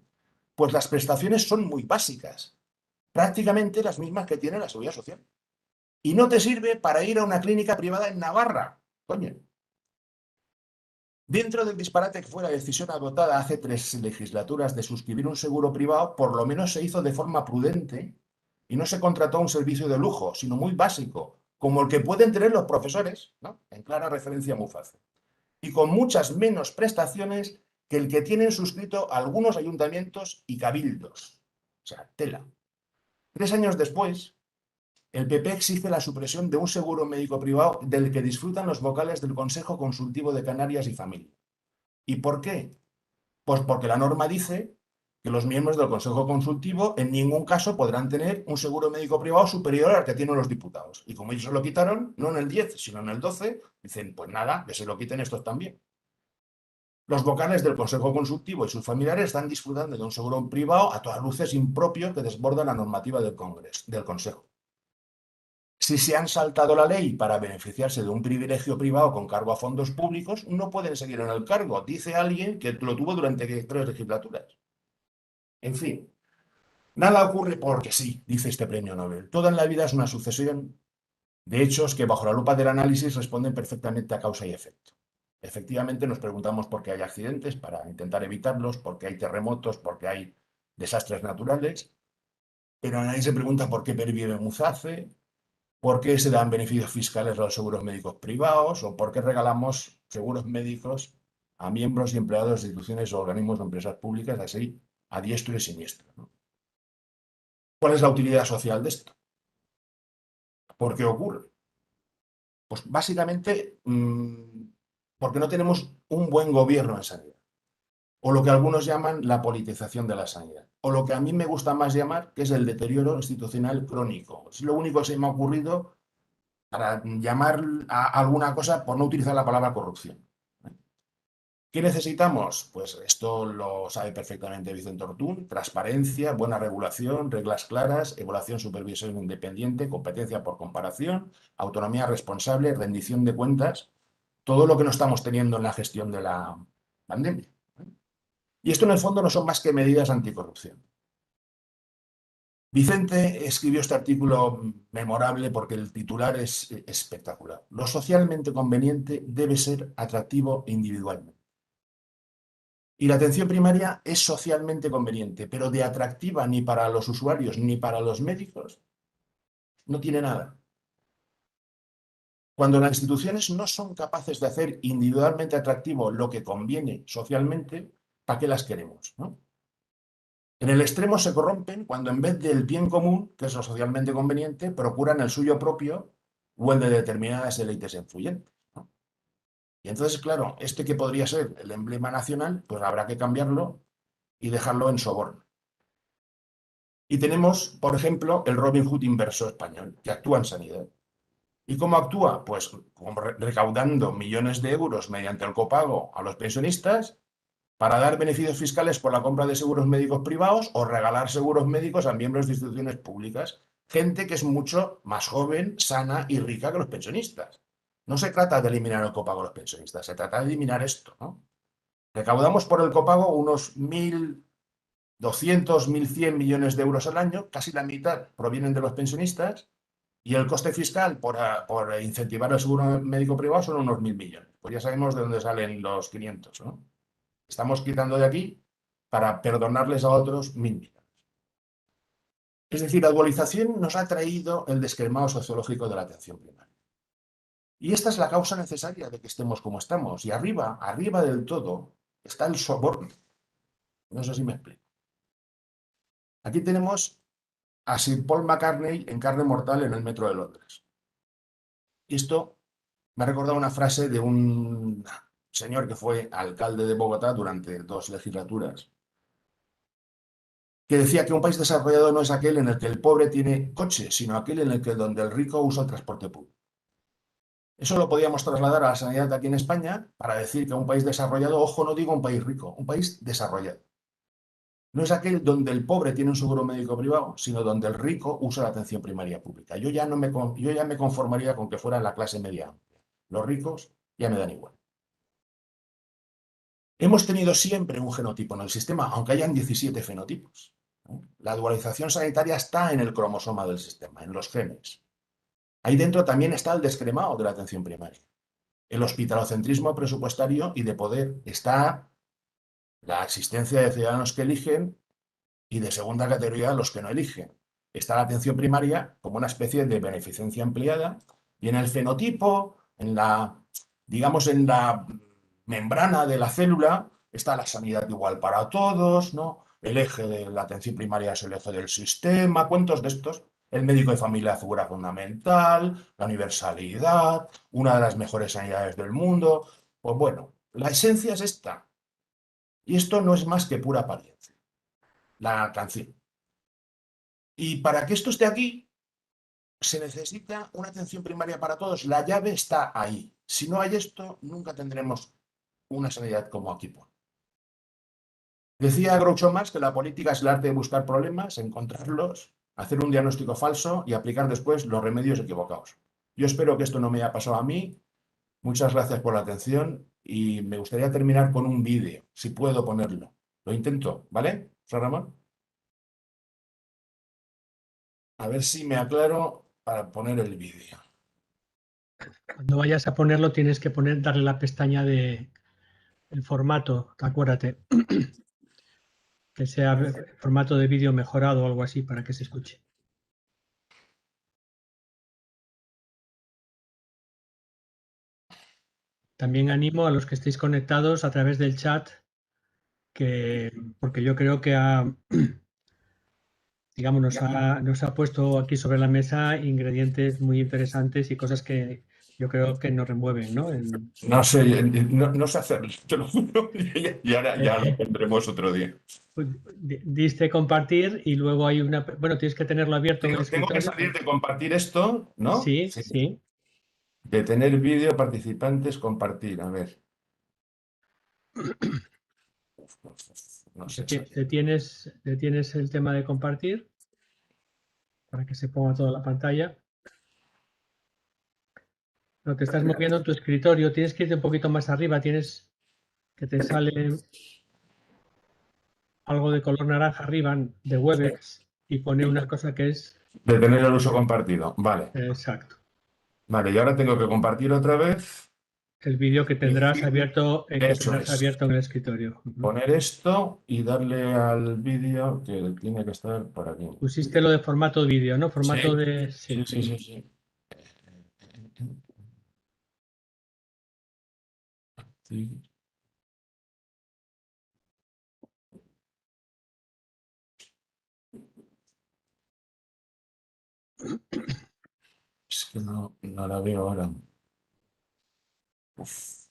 Pues las prestaciones son muy básicas, prácticamente las mismas que tiene la Seguridad Social. Y no te sirve para ir a una clínica privada en Navarra, coño. Dentro del disparate que fue la decisión adoptada hace 3 legislaturas de suscribir un seguro privado, por lo menos se hizo de forma prudente y no se contrató un servicio de lujo, sino muy básico, como el que pueden tener los profesores, ¿no? En clara referencia a Muface. Y con muchas menos prestaciones que el que tienen suscrito algunos ayuntamientos y cabildos. O sea, tela. 3 años después, el PP exige la supresión de un seguro médico privado del que disfrutan los vocales del Consejo Consultivo de Canarias y Familia. ¿Y por qué? Pues porque la norma dice que los miembros del Consejo Consultivo en ningún caso podrán tener un seguro médico privado superior al que tienen los diputados. Y como ellos se lo quitaron, no en el 10, sino en el 12, dicen, pues nada, que se lo quiten estos también. Los vocales del Consejo Consultivo y sus familiares están disfrutando de un seguro privado a todas luces impropio que desborda la normativa del Consejo. Si se han saltado la ley para beneficiarse de un privilegio privado con cargo a fondos públicos, no pueden seguir en el cargo, dice alguien que lo tuvo durante 3 legislaturas. En fin, nada ocurre porque sí, dice este premio Nobel. Toda en la vida es una sucesión de hechos que bajo la lupa del análisis responden perfectamente a causa y efecto. Efectivamente nos preguntamos por qué hay accidentes para intentar evitarlos, por qué hay terremotos, por qué hay desastres naturales, pero nadie se pregunta por qué pervive Muzace, por qué se dan beneficios fiscales a los seguros médicos privados o por qué regalamos seguros médicos a miembros y empleados de instituciones o organismos o empresas públicas, así a diestro y siniestro, ¿no? ¿Cuál es la utilidad social de esto? ¿Por qué ocurre? Pues básicamente porque no tenemos un buen gobierno en sanidad, o lo que algunos llaman la politización de la sanidad, o lo que a mí me gusta más llamar que es el deterioro institucional crónico. Es lo único que se me ha ocurrido para llamar a alguna cosa por no utilizar la palabra corrupción. ¿Qué necesitamos? Pues esto lo sabe perfectamente Vicente Ortún: transparencia, buena regulación, reglas claras, evaluación, supervisión independiente, competencia por comparación, autonomía responsable, rendición de cuentas, todo lo que no estamos teniendo en la gestión de la pandemia. Y esto en el fondo no son más que medidas anticorrupción. Vicente escribió este artículo memorable porque el titular es espectacular. Lo socialmente conveniente debe ser atractivo individualmente. Y la atención primaria es socialmente conveniente, pero de atractiva ni para los usuarios ni para los médicos no tiene nada. Cuando las instituciones no son capaces de hacer individualmente atractivo lo que conviene socialmente, ¿para qué las queremos, no? En el extremo se corrompen cuando en vez del bien común, que es lo socialmente conveniente, procuran el suyo propio o el de determinadas élites influyentes, ¿no? Y entonces, claro, este que podría ser el emblema nacional, pues habrá que cambiarlo y dejarlo en soborno. Y tenemos, por ejemplo, el Robin Hood inverso español, que actúa en sanidad. ¿Y cómo actúa? Pues recaudando millones de euros mediante el copago a los pensionistas para dar beneficios fiscales por la compra de seguros médicos privados o regalar seguros médicos a miembros de instituciones públicas. Gente que es mucho más joven, sana y rica que los pensionistas. No se trata de eliminar el copago a los pensionistas, se trata de eliminar esto, ¿no? Recaudamos por el copago unos 1.200, 1.100 millones de euros al año, casi la mitad provienen de los pensionistas, y el coste fiscal por incentivar el seguro médico privado son unos 1.000 millones. Pues ya sabemos de dónde salen los 500, ¿no? Estamos quitando de aquí para perdonarles a otros 1.000 millones. Es decir, la dualización nos ha traído el descremado sociológico de la atención primaria. Y esta es la causa necesaria de que estemos como estamos. Y arriba, arriba del todo, está el soborno. No sé si me explico. Aquí tenemos a Sir Paul McCartney en carne mortal en el metro de Londres. Y esto me ha recordado una frase de un señor que fue alcalde de Bogotá durante 2 legislaturas, que decía que un país desarrollado no es aquel en el que el pobre tiene coche, sino aquel en el que donde el rico usa el transporte público. Eso lo podíamos trasladar a la sanidad aquí en España para decir que un país desarrollado, ojo, no digo un país rico, un país desarrollado. No es aquel donde el pobre tiene un seguro médico privado, sino donde el rico usa la atención primaria pública. Yo ya me conformaría con que fuera la clase media amplia. Los ricos ya me dan igual. Hemos tenido siempre un genotipo en el sistema, aunque hayan 17 fenotipos, ¿no? La dualización sanitaria está en el cromosoma del sistema, en los genes. Ahí dentro también está el descremado de la atención primaria. El hospitalocentrismo presupuestario y de poder. Está la existencia de ciudadanos que eligen y de segunda categoría los que no eligen. Está la atención primaria como una especie de beneficencia ampliada y en el fenotipo, digamos, en la membrana de la célula, está la sanidad igual para todos, ¿no? El eje de la atención primaria es el eje del sistema, cuentos de estos. El médico de familia figura fundamental, la universalidad, una de las mejores sanidades del mundo. Pues bueno, la esencia es esta. Y esto no es más que pura apariencia, la canción. Y para que esto esté aquí, se necesita una atención primaria para todos. La llave está ahí. Si no hay esto, nunca tendremos una sanidad como aquí pone. Decía Groucho Marx que la política es el arte de buscar problemas, encontrarlos, hacer un diagnóstico falso y aplicar después los remedios equivocados. Yo espero que esto no me haya pasado a mí. Muchas gracias por la atención y me gustaría terminar con un vídeo, si puedo ponerlo. Lo intento, ¿vale, Fran Ramón? A ver si me aclaro para poner el vídeo. Cuando vayas a ponerlo tienes que darle la pestaña de el formato, acuérdate, que sea formato de vídeo mejorado o algo así para que se escuche. También animo a los que estéis conectados a través del chat, porque yo creo que digamos, nos ha puesto aquí sobre la mesa ingredientes muy interesantes y cosas que yo creo que nos remueven, ¿no? No sé, no sé hacerlo, te lo juro, y ahora ya lo tendremos otro día. Pues, diste compartir y luego hay una... Bueno, tienes que tenerlo abierto en el Tengo que escritorio. salir de compartir esto, ¿no? Sí, Sí. sí. De tener vídeo, participantes, compartir. A ver. No sé. Detienes el tema de compartir para que se ponga toda la pantalla. No, te estás moviendo en tu escritorio, tienes que irte un poquito más arriba, tienes que te sale algo de color naranja arriba de Webex y pone una cosa que es De tener el uso compartido. Vale. exacto. Vale, y ahora tengo que compartir otra vez. El vídeo que tendrás abierto, Eso es. en el escritorio. Poner esto y darle al vídeo que tiene que estar por aquí. Pusiste lo de formato vídeo, ¿no? Formato Sí, de... sí, Sí. sí, sí, sí. Sí. Es que no la veo ahora. Uf.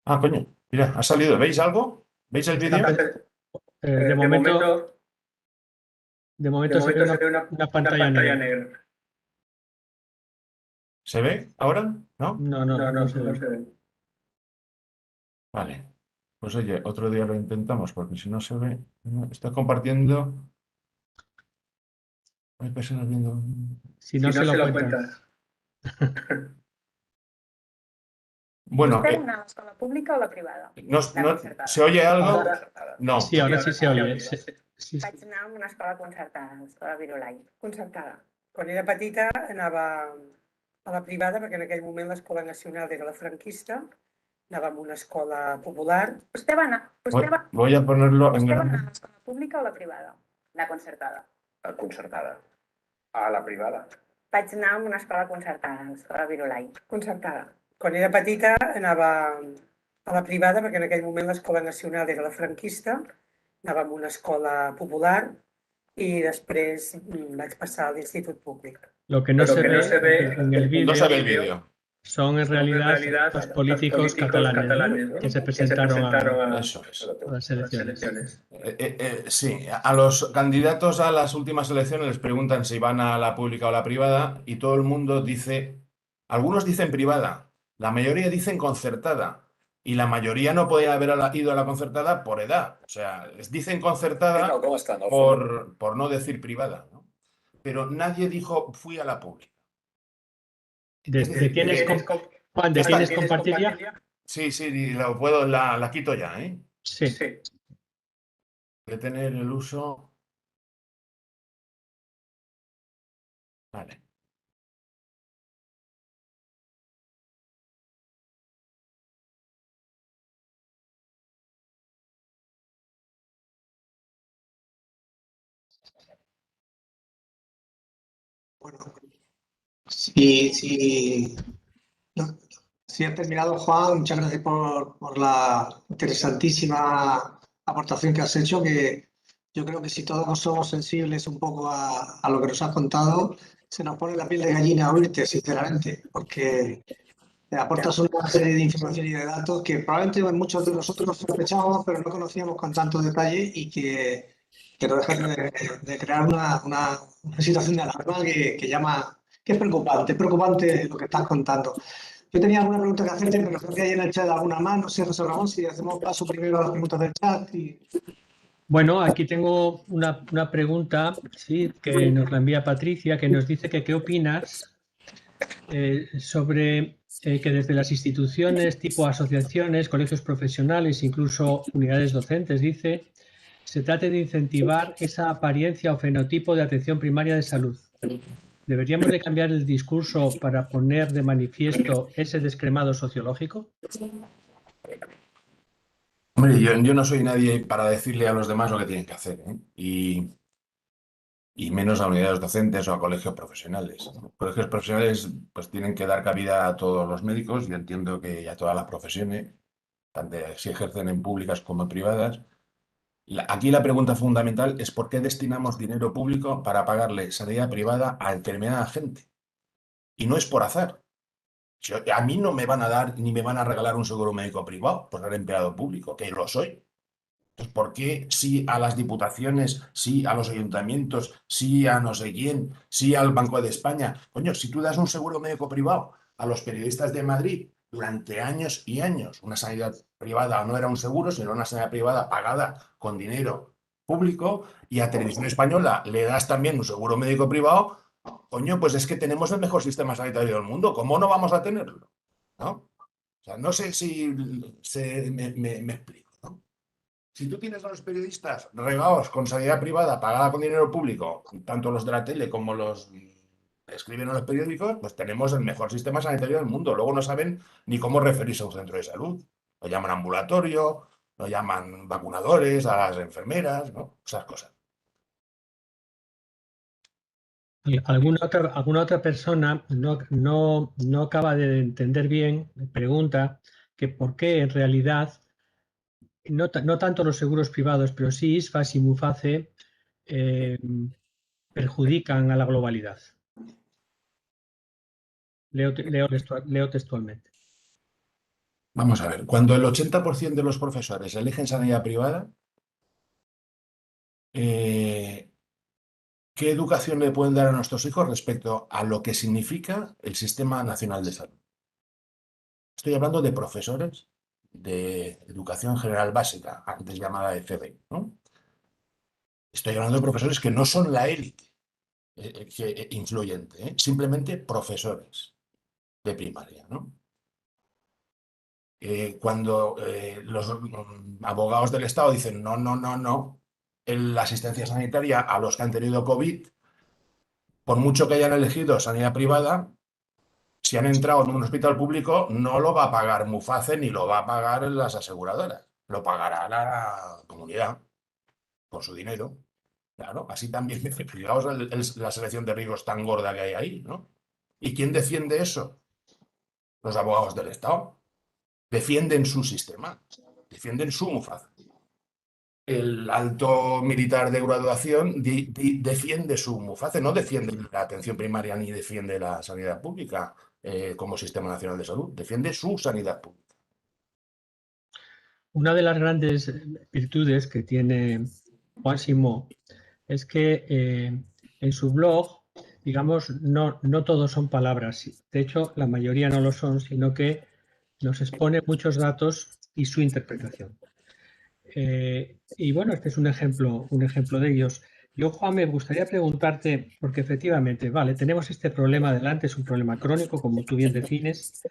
Ah, coño, mira, ha salido. ¿Veis algo? ¿Veis el vídeo? De momento se ve una pantalla negra. ¿Se ve ahora? ¿No? No se ve. Vale. Pues oye, otro día lo intentamos, porque si no se ve. Estoy compartiendo. Hay personas viendo. Si no se lo cuentas. Bueno, ¿Vostè va anar a l'escola pública o la privada? ¿se oye algo? No. Sí, ahora sí se oye. Sí. Vaig anar a una escola concertada, l'escola Virolai. Concertada. Quan era petita anava a la privada, perquè en aquell moment l'escola nacional era la franquista, anava a una escola popular. Vostè va anar Voy a ponerlo en a grande. l'escola pública o la privada? La concertada. La concertada. A la privada. Vaig anar a una escola concertada, l'escola Virolai. Concertada. Quan era petita anava a la privada, perquè en aquell moment l'escola nacional era la franquista, anava a una escola popular i després vaig passar a l'institut públic. Lo que no se ve en el vídeo No se ve el vídeo. son en realidad los políticos catalanes, ¿no? que se presentaron a Eso es. las elecciones. Sí, a los candidatos a las últimas elecciones les preguntan si van a la pública o la privada y todo el mundo dice, algunos dicen privada, la mayoría dicen concertada y la mayoría no podía haber ido a la concertada por edad. O sea, les dicen concertada por no decir privada, ¿no? Pero nadie dijo fui a la pública. Juan, ¿de tienes compartir ya? Sí, lo puedo, la quito ya, ¿eh? Sí. Detener el uso. Vale. Bueno, si has terminado, Juan, muchas gracias por la interesantísima aportación que has hecho, que yo creo que si todos somos sensibles un poco a lo que nos has contado, se nos pone la piel de gallina a oírte, sinceramente, porque aportas una serie de información y de datos que probablemente muchos de nosotros sospechábamos, pero no conocíamos con tanto detalle y que no dejan de crear una situación de alarma que llama, que es preocupante lo que estás contando. Yo tenía alguna pregunta que hacerte, pero creo que hay en el chat alguna más. No sé, José Ramón, si hacemos paso primero a las preguntas del chat. Bueno, aquí tengo una pregunta, sí, que nos la envía Patricia, que nos dice que qué opinas sobre que desde las instituciones tipo asociaciones, colegios profesionales, incluso unidades docentes, dice, se trate de incentivar esa apariencia o fenotipo de atención primaria de salud. ¿Deberíamos de cambiar el discurso para poner de manifiesto ese descremado sociológico? Hombre, yo no soy nadie para decirle a los demás lo que tienen que hacer, ¿eh? Y menos a unidades docentes o a colegios profesionales. Colegios profesionales pues tienen que dar cabida a todos los médicos, yo entiendo que a todas las profesiones, tanto si ejercen en públicas como en privadas. Aquí la pregunta fundamental es ¿por qué destinamos dinero público para pagarle sanidad privada a determinada gente? Y no es por azar. A mí no me van a dar ni me van a regalar un seguro médico privado por ser empleado público, que lo soy. Entonces, ¿por qué sí a las diputaciones, sí a los ayuntamientos, sí a no sé quién, sí al Banco de España? Coño, si tú das un seguro médico privado a los periodistas de Madrid durante años y años, una sanidad privada no era un seguro, sino una sanidad privada pagada con dinero público, y a Televisión Española le das también un seguro médico privado, coño, pues es que tenemos el mejor sistema sanitario del mundo. ¿Cómo no vamos a tenerlo? ¿No? O sea, no sé si me explico, ¿no? Si tú tienes a los periodistas regados con sanidad privada pagada con dinero público, tanto los de la tele como los que escriben en los periódicos, pues tenemos el mejor sistema sanitario del mundo. Luego no saben ni cómo referirse a un centro de salud. Lo llaman ambulatorio, lo llaman vacunadores, a las enfermeras, ¿no? Esas cosas. ¿Alguna otra persona no acaba de entender bien, pregunta que por qué en realidad no tanto los seguros privados, pero sí ISFAS y MUFACE perjudican a la globalidad? Leo textualmente. Vamos a ver, cuando el 80% de los profesores eligen sanidad privada, ¿qué educación le pueden dar a nuestros hijos respecto a lo que significa el Sistema Nacional de Salud? Estoy hablando de profesores de educación general básica, antes llamada ECB, ¿no? Estoy hablando de profesores que no son la élite influyente, simplemente profesores de primaria, ¿no? Cuando los abogados del Estado dicen no, no, no, no, la asistencia sanitaria a los que han tenido COVID, por mucho que hayan elegido sanidad privada, si han entrado en un hospital público, no lo va a pagar Muface ni lo va a pagar las aseguradoras, lo pagará la comunidad con su dinero. Claro, así también, fijaos la selección de riesgos tan gorda que hay ahí, ¿no? ¿Y quién defiende eso? Los abogados del Estado. Defienden su sistema, defienden su Muface. El alto militar de graduación defiende su Muface, no defiende la atención primaria ni defiende la sanidad pública como Sistema Nacional de Salud, defiende su sanidad pública. Una de las grandes virtudes que tiene Juan Simó es que en su blog, digamos, no todos son palabras. De hecho, la mayoría no lo son, sino que nos expone muchos datos y su interpretación. Y bueno, este es un ejemplo de ellos. Yo, Juan, me gustaría preguntarte, porque efectivamente, vale, tenemos este problema delante, es un problema crónico, como tú bien defines,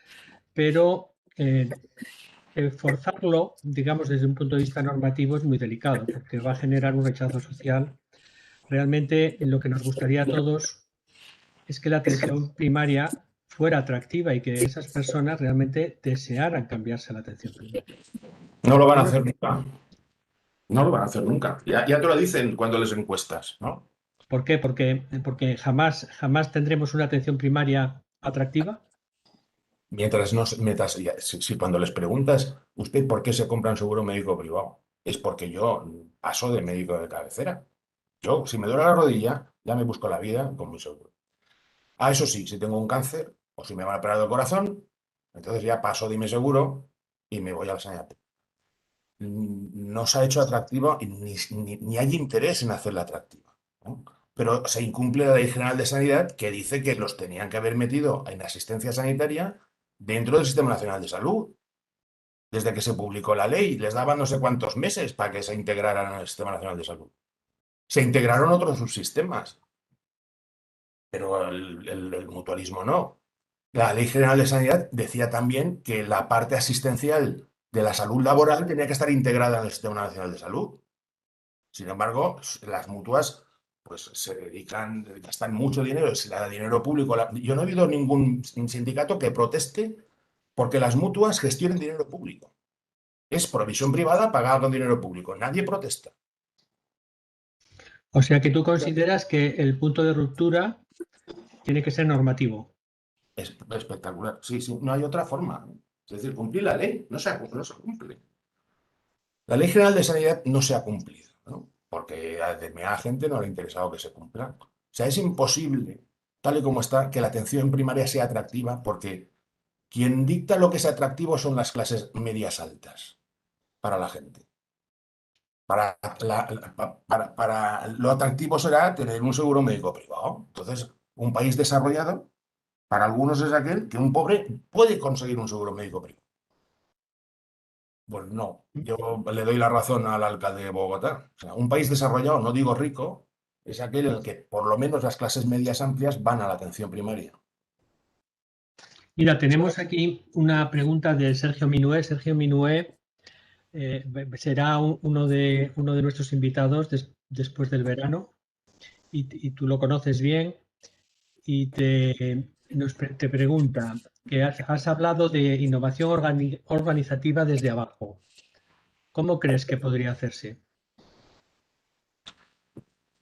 pero forzarlo, digamos, desde un punto de vista normativo es muy delicado, porque va a generar un rechazo social. Realmente, lo que nos gustaría a todos es que la atención primaria fuera atractiva y que esas personas realmente desearan cambiarse a la atención primaria. No lo van a hacer nunca. No lo van a hacer nunca. Ya te lo dicen cuando les encuestas, ¿no? ¿Por qué? Porque jamás tendremos una atención primaria atractiva. Si cuando les preguntas, ¿usted por qué se compra un seguro médico privado? Es porque yo paso de médico de cabecera. Yo, si me duele la rodilla, ya me busco la vida con mi seguro. Eso sí, si tengo un cáncer o si me van a operar el corazón, entonces ya paso de mi seguro y me voy a la sanidad. No se ha hecho atractivo y ni hay interés en hacerla atractiva, ¿no? Pero se incumple la Ley General de Sanidad que dice que los tenían que haber metido en asistencia sanitaria dentro del Sistema Nacional de Salud. Desde que se publicó la ley, les daban no sé cuántos meses para que se integraran al Sistema Nacional de Salud. Se integraron otros subsistemas, pero el mutualismo no. La Ley General de Sanidad decía también que la parte asistencial de la salud laboral tenía que estar integrada en el Sistema Nacional de Salud. Sin embargo, las mutuas pues se dedican, gastan mucho dinero, se le da dinero público. Yo no he oído ningún sindicato que proteste porque las mutuas gestionen dinero público. Es provisión privada pagada con dinero público. Nadie protesta. O sea que tú consideras que el punto de ruptura tiene que ser normativo. Es espectacular. Sí, no hay otra forma. Es decir, cumplir la ley no se cumple. La Ley General de Sanidad no se ha cumplido, ¿no? Porque a determinada gente no le ha interesado que se cumpla. O sea, es imposible, tal y como está, que la atención primaria sea atractiva porque quien dicta lo que es atractivo son las clases medias altas para la gente. Para lo atractivo será tener un seguro médico privado. Entonces, un país desarrollado, para algunos es aquel que un pobre puede conseguir un seguro médico privado. Pues no, yo le doy la razón al alcalde de Bogotá. O sea, un país desarrollado, no digo rico, es aquel en el que por lo menos las clases medias amplias van a la atención primaria. Mira, tenemos aquí una pregunta de Sergio Minué. Sergio Minué será uno de nuestros invitados después del verano y tú lo conoces bien y te pregunta que has hablado de innovación organizativa desde abajo. ¿Cómo crees que podría hacerse?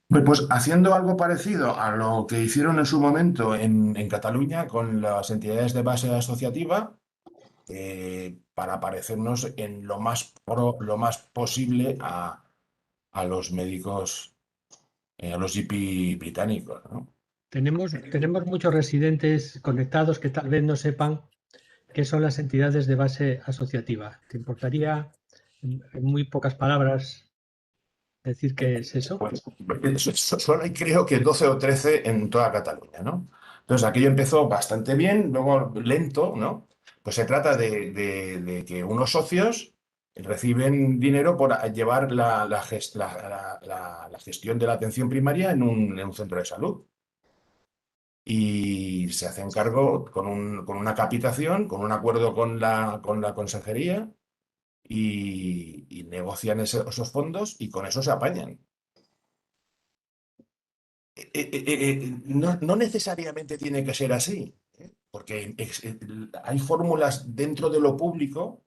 Pues haciendo algo parecido a lo que hicieron en su momento en Cataluña con las entidades de base asociativa, para parecernos en lo más posible a los médicos, a los GP británicos, ¿no? Tenemos muchos residentes conectados que tal vez no sepan ¿qué son las entidades de base asociativa? ¿Te importaría, en muy pocas palabras, decir qué es eso? Pues, solo hay creo que 12 o 13 en toda Cataluña, ¿no? Entonces aquello empezó bastante bien, luego lento, ¿no? Pues se trata de que unos socios reciben dinero por llevar la gestión de la atención primaria en un centro de salud. Y se hacen cargo con una capitación, con un acuerdo con la consejería y negocian esos fondos y con eso se apañan. No necesariamente tiene que ser así, porque hay fórmulas dentro de lo público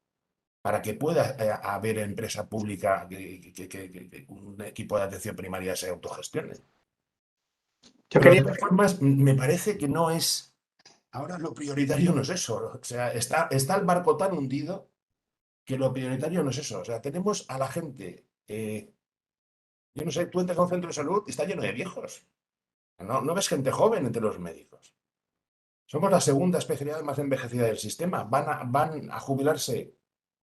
para que pueda haber empresa pública que un equipo de atención primaria se autogestione. Yo Pero de quería, todas formas, me parece que no es, ahora lo prioritario no es eso. O sea, está el barco tan hundido que lo prioritario no es eso. O sea, tenemos a la gente, yo no sé, tú entras a un centro de salud y está lleno de viejos. No ves gente joven entre los médicos. Somos la segunda especialidad más envejecida del sistema. Van a jubilarse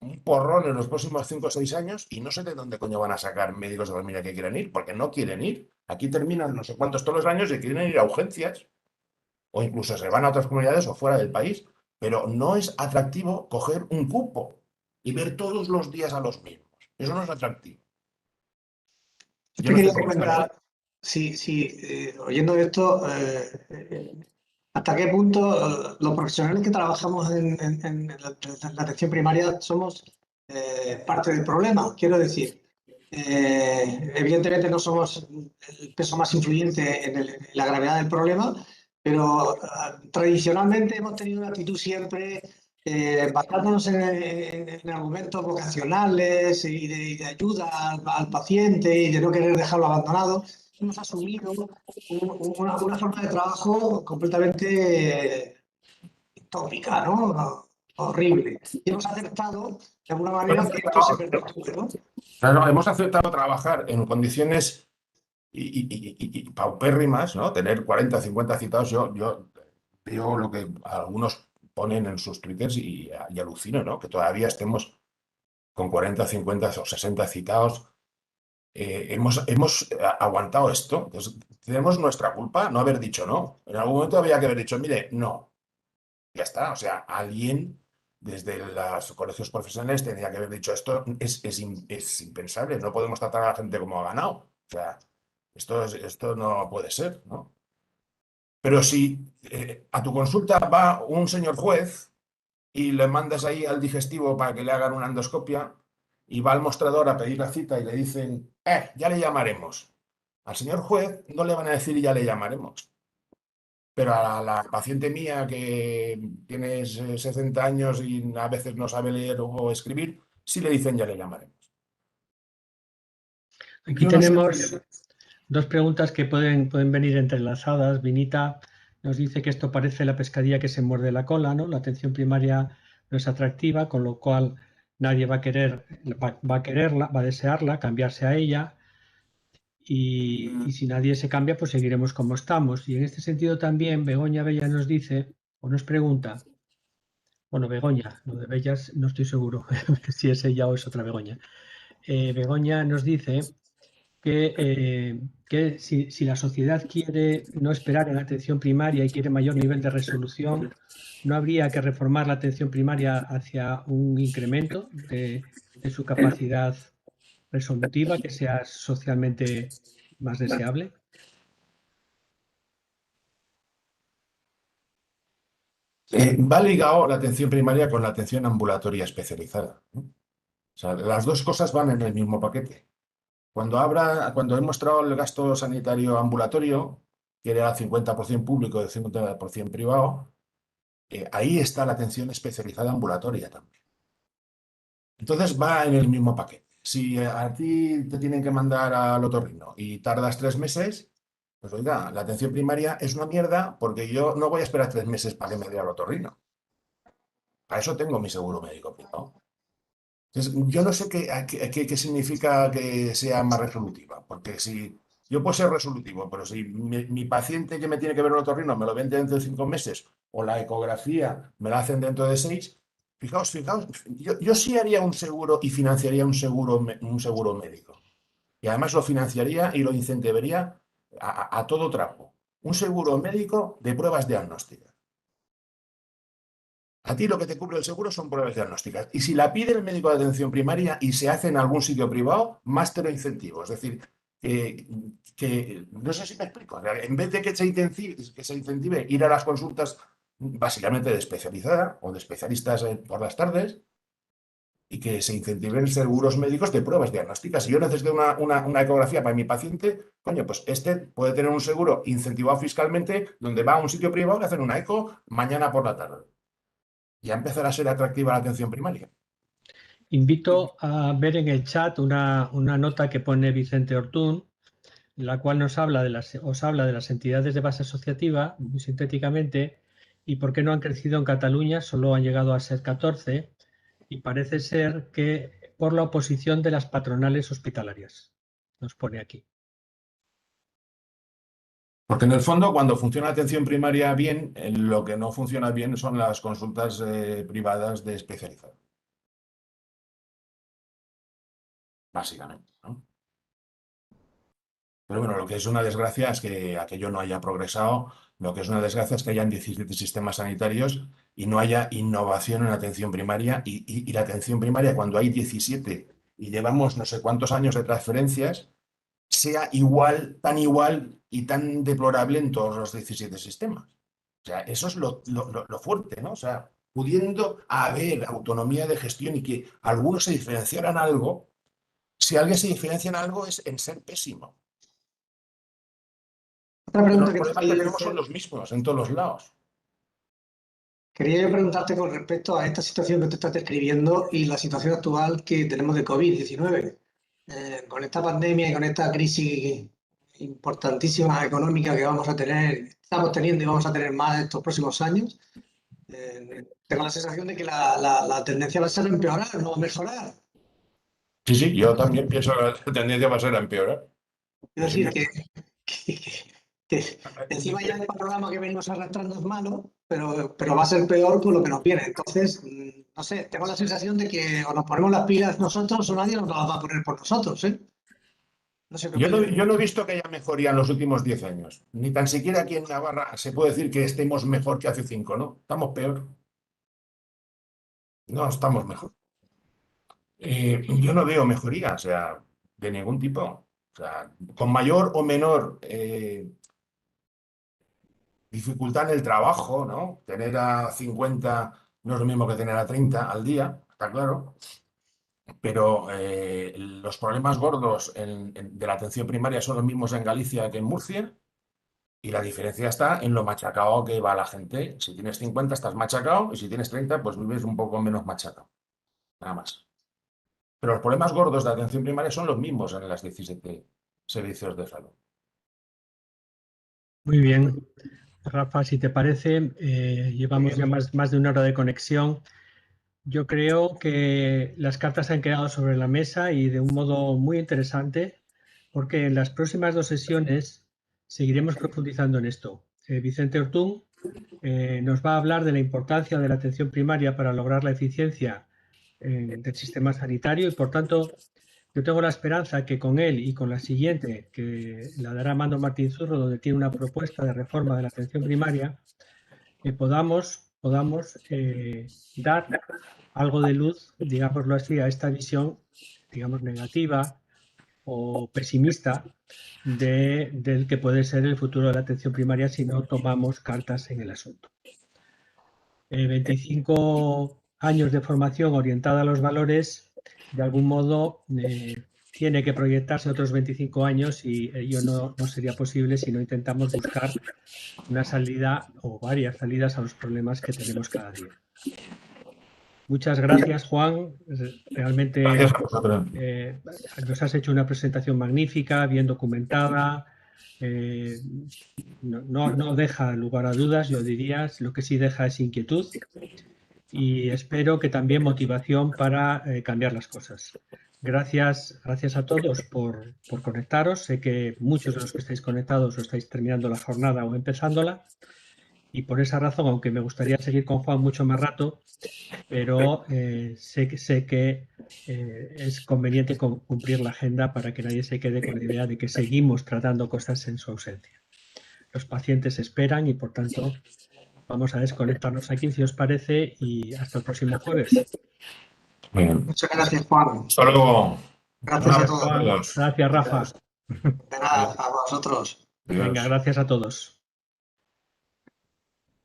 un porrón en los próximos 5 o 6 años y no sé de dónde coño van a sacar médicos de familia que quieran ir, porque no quieren ir. Aquí terminan no sé cuántos todos los años y quieren ir a urgencias o incluso se van a otras comunidades o fuera del país. Pero no es atractivo coger un cupo y ver todos los días a los mismos. Eso no es atractivo. yo Yo te no sé quería cómo están, ¿eh? comentar, oyendo esto, hasta qué punto los profesionales que trabajamos en la atención primaria somos parte del problema. Quiero decir, evidentemente no somos el peso más influyente en la gravedad del problema, pero tradicionalmente hemos tenido una actitud siempre basándonos en argumentos vocacionales y de ayuda al paciente y de no querer dejarlo abandonado. Hemos asumido una forma de trabajo completamente tópica, ¿no? Horrible. Y hemos aceptado, de alguna manera, que esto se perpetúe, ¿no? Claro, hemos aceptado trabajar en condiciones y paupérrimas, ¿no? Tener 40, 50 citados. Yo veo lo que algunos ponen en sus twitters y alucino, ¿no? Que todavía estemos con 40, 50 o 60 citados. Hemos aguantado esto. Entonces, tenemos nuestra culpa no haber dicho no. En algún momento había que haber dicho, mire, no. Ya está. O sea, alguien desde los colegios profesionales tendría que haber dicho esto es impensable. No podemos tratar a la gente como ha ganado. O sea, esto no puede ser, ¿no? Pero si a tu consulta va un señor juez y le mandas ahí al digestivo para que le hagan una endoscopia y va al mostrador a pedir la cita y le dicen, ya le llamaremos. Al señor juez no le van a decir ya le llamaremos. Pero a la paciente mía que tiene 60 años y a veces no sabe leer o escribir, sí le dicen ya le llamaremos. Aquí Yo no sé tenemos dos preguntas que pueden venir entrelazadas. Vinita nos dice que esto parece la pescadilla que se muerde la cola, ¿no? La atención primaria no es atractiva, con lo cual nadie va a quererla, va a desearla, cambiarse a ella. Y si nadie se cambia, pues seguiremos como estamos. Y en este sentido también Begoña Bella nos dice, o nos pregunta, bueno, Begoña, lo de Bellas no estoy seguro si es ella o es otra Begoña. Begoña nos dice que si la sociedad quiere no esperar en la atención primaria y quiere mayor nivel de resolución, no habría que reformar la atención primaria hacia un incremento de su capacidad resolutiva que sea socialmente más deseable. Va ligado la atención primaria con la atención ambulatoria especializada, ¿no? O sea, las dos cosas van en el mismo paquete. Cuando he mostrado el gasto sanitario ambulatorio, que era 50% público y 50% privado, ahí está la atención especializada ambulatoria también. Entonces va en el mismo paquete. Si a ti te tienen que mandar al otorrino y tardas 3 meses, pues oiga, la atención primaria es una mierda porque yo no voy a esperar 3 meses para que me dé al otorrino. Para eso tengo mi seguro médico privado. Entonces, yo no sé qué significa que sea más resolutiva, porque si yo puedo ser resolutivo, pero si mi paciente que me tiene que ver el otorrino me lo vende dentro de 5 meses o la ecografía me la hacen dentro de 6, fijaos, yo sí haría un seguro y financiaría un seguro médico. Y además lo financiaría y lo incentivaría a todo trapo. Un seguro médico de pruebas diagnósticas. A ti lo que te cubre el seguro son pruebas diagnósticas. Y si la pide el médico de atención primaria y se hace en algún sitio privado, más te lo incentivo. Es decir, que no sé si me explico. En vez de que se incentive ir a las consultas básicamente de especializada o de especialistas por las tardes, y que se incentiven seguros médicos de pruebas diagnósticas. Si yo necesito una ecografía para mi paciente, coño, pues este puede tener un seguro incentivado fiscalmente donde va a un sitio privado y hacer una eco mañana por la tarde. Ya empezará a ser atractiva la atención primaria. Invito a ver en el chat una nota que pone Vicente Ortún, en la cual os habla de las entidades de base asociativa, muy sintéticamente, y por qué no han crecido en Cataluña, solo han llegado a ser 14, y parece ser que por la oposición de las patronales hospitalarias. Nos pone aquí. Porque en el fondo, cuando funciona la atención primaria bien, lo que no funciona bien son las consultas privadas de especializados. Básicamente, ¿no? Pero bueno, lo que es una desgracia es que aquello no haya progresado. Lo que es una desgracia es que hayan 17 sistemas sanitarios y no haya innovación en la atención primaria. Y la atención primaria, cuando hay 17 y llevamos no sé cuántos años de transferencias, sea igual y tan deplorable en todos los 17 sistemas. O sea, eso es lo fuerte, ¿no? O sea, pudiendo haber autonomía de gestión y que algunos se diferenciaran algo, si alguien se diferencia en algo es en ser pésimo. Otra Pero pregunta los que problemas que tenemos son los mismos en todos los lados. quería yo preguntarte con respecto a esta situación que te estás describiendo y la situación actual que tenemos de COVID-19. Con esta pandemia y con esta crisis importantísima económica que vamos a tener, estamos teniendo y vamos a tener más estos próximos años, tengo la sensación de que la tendencia va a ser empeorar, no mejorar. Sí, yo también pienso que la tendencia va a ser a empeorar. Quiero decir que encima ya el panorama que venimos arrastrando es malo, pero va a ser peor por lo que nos viene. Entonces, no sé, tengo la sensación de que o nos ponemos las pilas nosotros o nadie nos las va a poner por nosotros, ¿eh? No sé qué Yo opinas. no he visto que haya mejoría en los últimos 10 años. Ni tan siquiera aquí en Navarra se puede decir que estemos mejor que hace 5, ¿no? Estamos peor. No, estamos mejor. Yo no veo mejoría, o sea, de ningún tipo. O sea, con mayor o menor dificultad en el trabajo, ¿no? Tener a 50 no es lo mismo que tener a 30 al día, está claro. Pero los problemas gordos de la atención primaria son los mismos en Galicia que en Murcia. Y la diferencia está en lo machacado que va la gente. Si tienes 50 estás machacado y si tienes 30 pues vives un poco menos machacado. Nada más. Pero los problemas gordos de atención primaria son los mismos en las 17 servicios de salud. Muy bien. Rafa, si te parece, llevamos ya más de una hora de conexión. Yo creo que las cartas han quedado sobre la mesa y de un modo muy interesante, porque en las próximas 2 sesiones seguiremos profundizando en esto. Vicente Ortún nos va a hablar de la importancia de la atención primaria para lograr la eficiencia del sistema sanitario y, por tanto, yo tengo la esperanza que con él y con la siguiente, que la dará Mando Martín Zurro, donde tiene una propuesta de reforma de la atención primaria, podamos dar algo de luz, digámoslo así, a esta visión, digamos, negativa o pesimista del que puede ser el futuro de la atención primaria si no tomamos cartas en el asunto. 25 años de formación orientada a los valores, de algún modo, tiene que proyectarse otros 25 años y ello no sería posible si no intentamos buscar una salida o varias salidas a los problemas que tenemos cada día. Muchas gracias, Juan. Realmente Gracias a vosotros. nos has hecho una presentación magnífica, bien documentada. No deja lugar a dudas, yo diría. Lo que sí deja es inquietud. y espero que también motivación para cambiar las cosas. Gracias a todos por conectaros. Sé que muchos de los que estáis conectados o estáis terminando la jornada o empezándola, y por esa razón, aunque me gustaría seguir con Juan mucho más rato, pero sé que es conveniente cumplir la agenda para que nadie se quede con la idea de que seguimos tratando cosas en su ausencia. Los pacientes esperan y, por tanto, vamos a desconectarnos aquí, si os parece, y hasta el próximo jueves. Muy bien. Muchas gracias, Juan. Hasta luego. Gracias a Gracias, todos. Juan. Gracias, Rafa. De nada, a vosotros. Adiós. Venga, gracias a todos.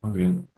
Muy bien.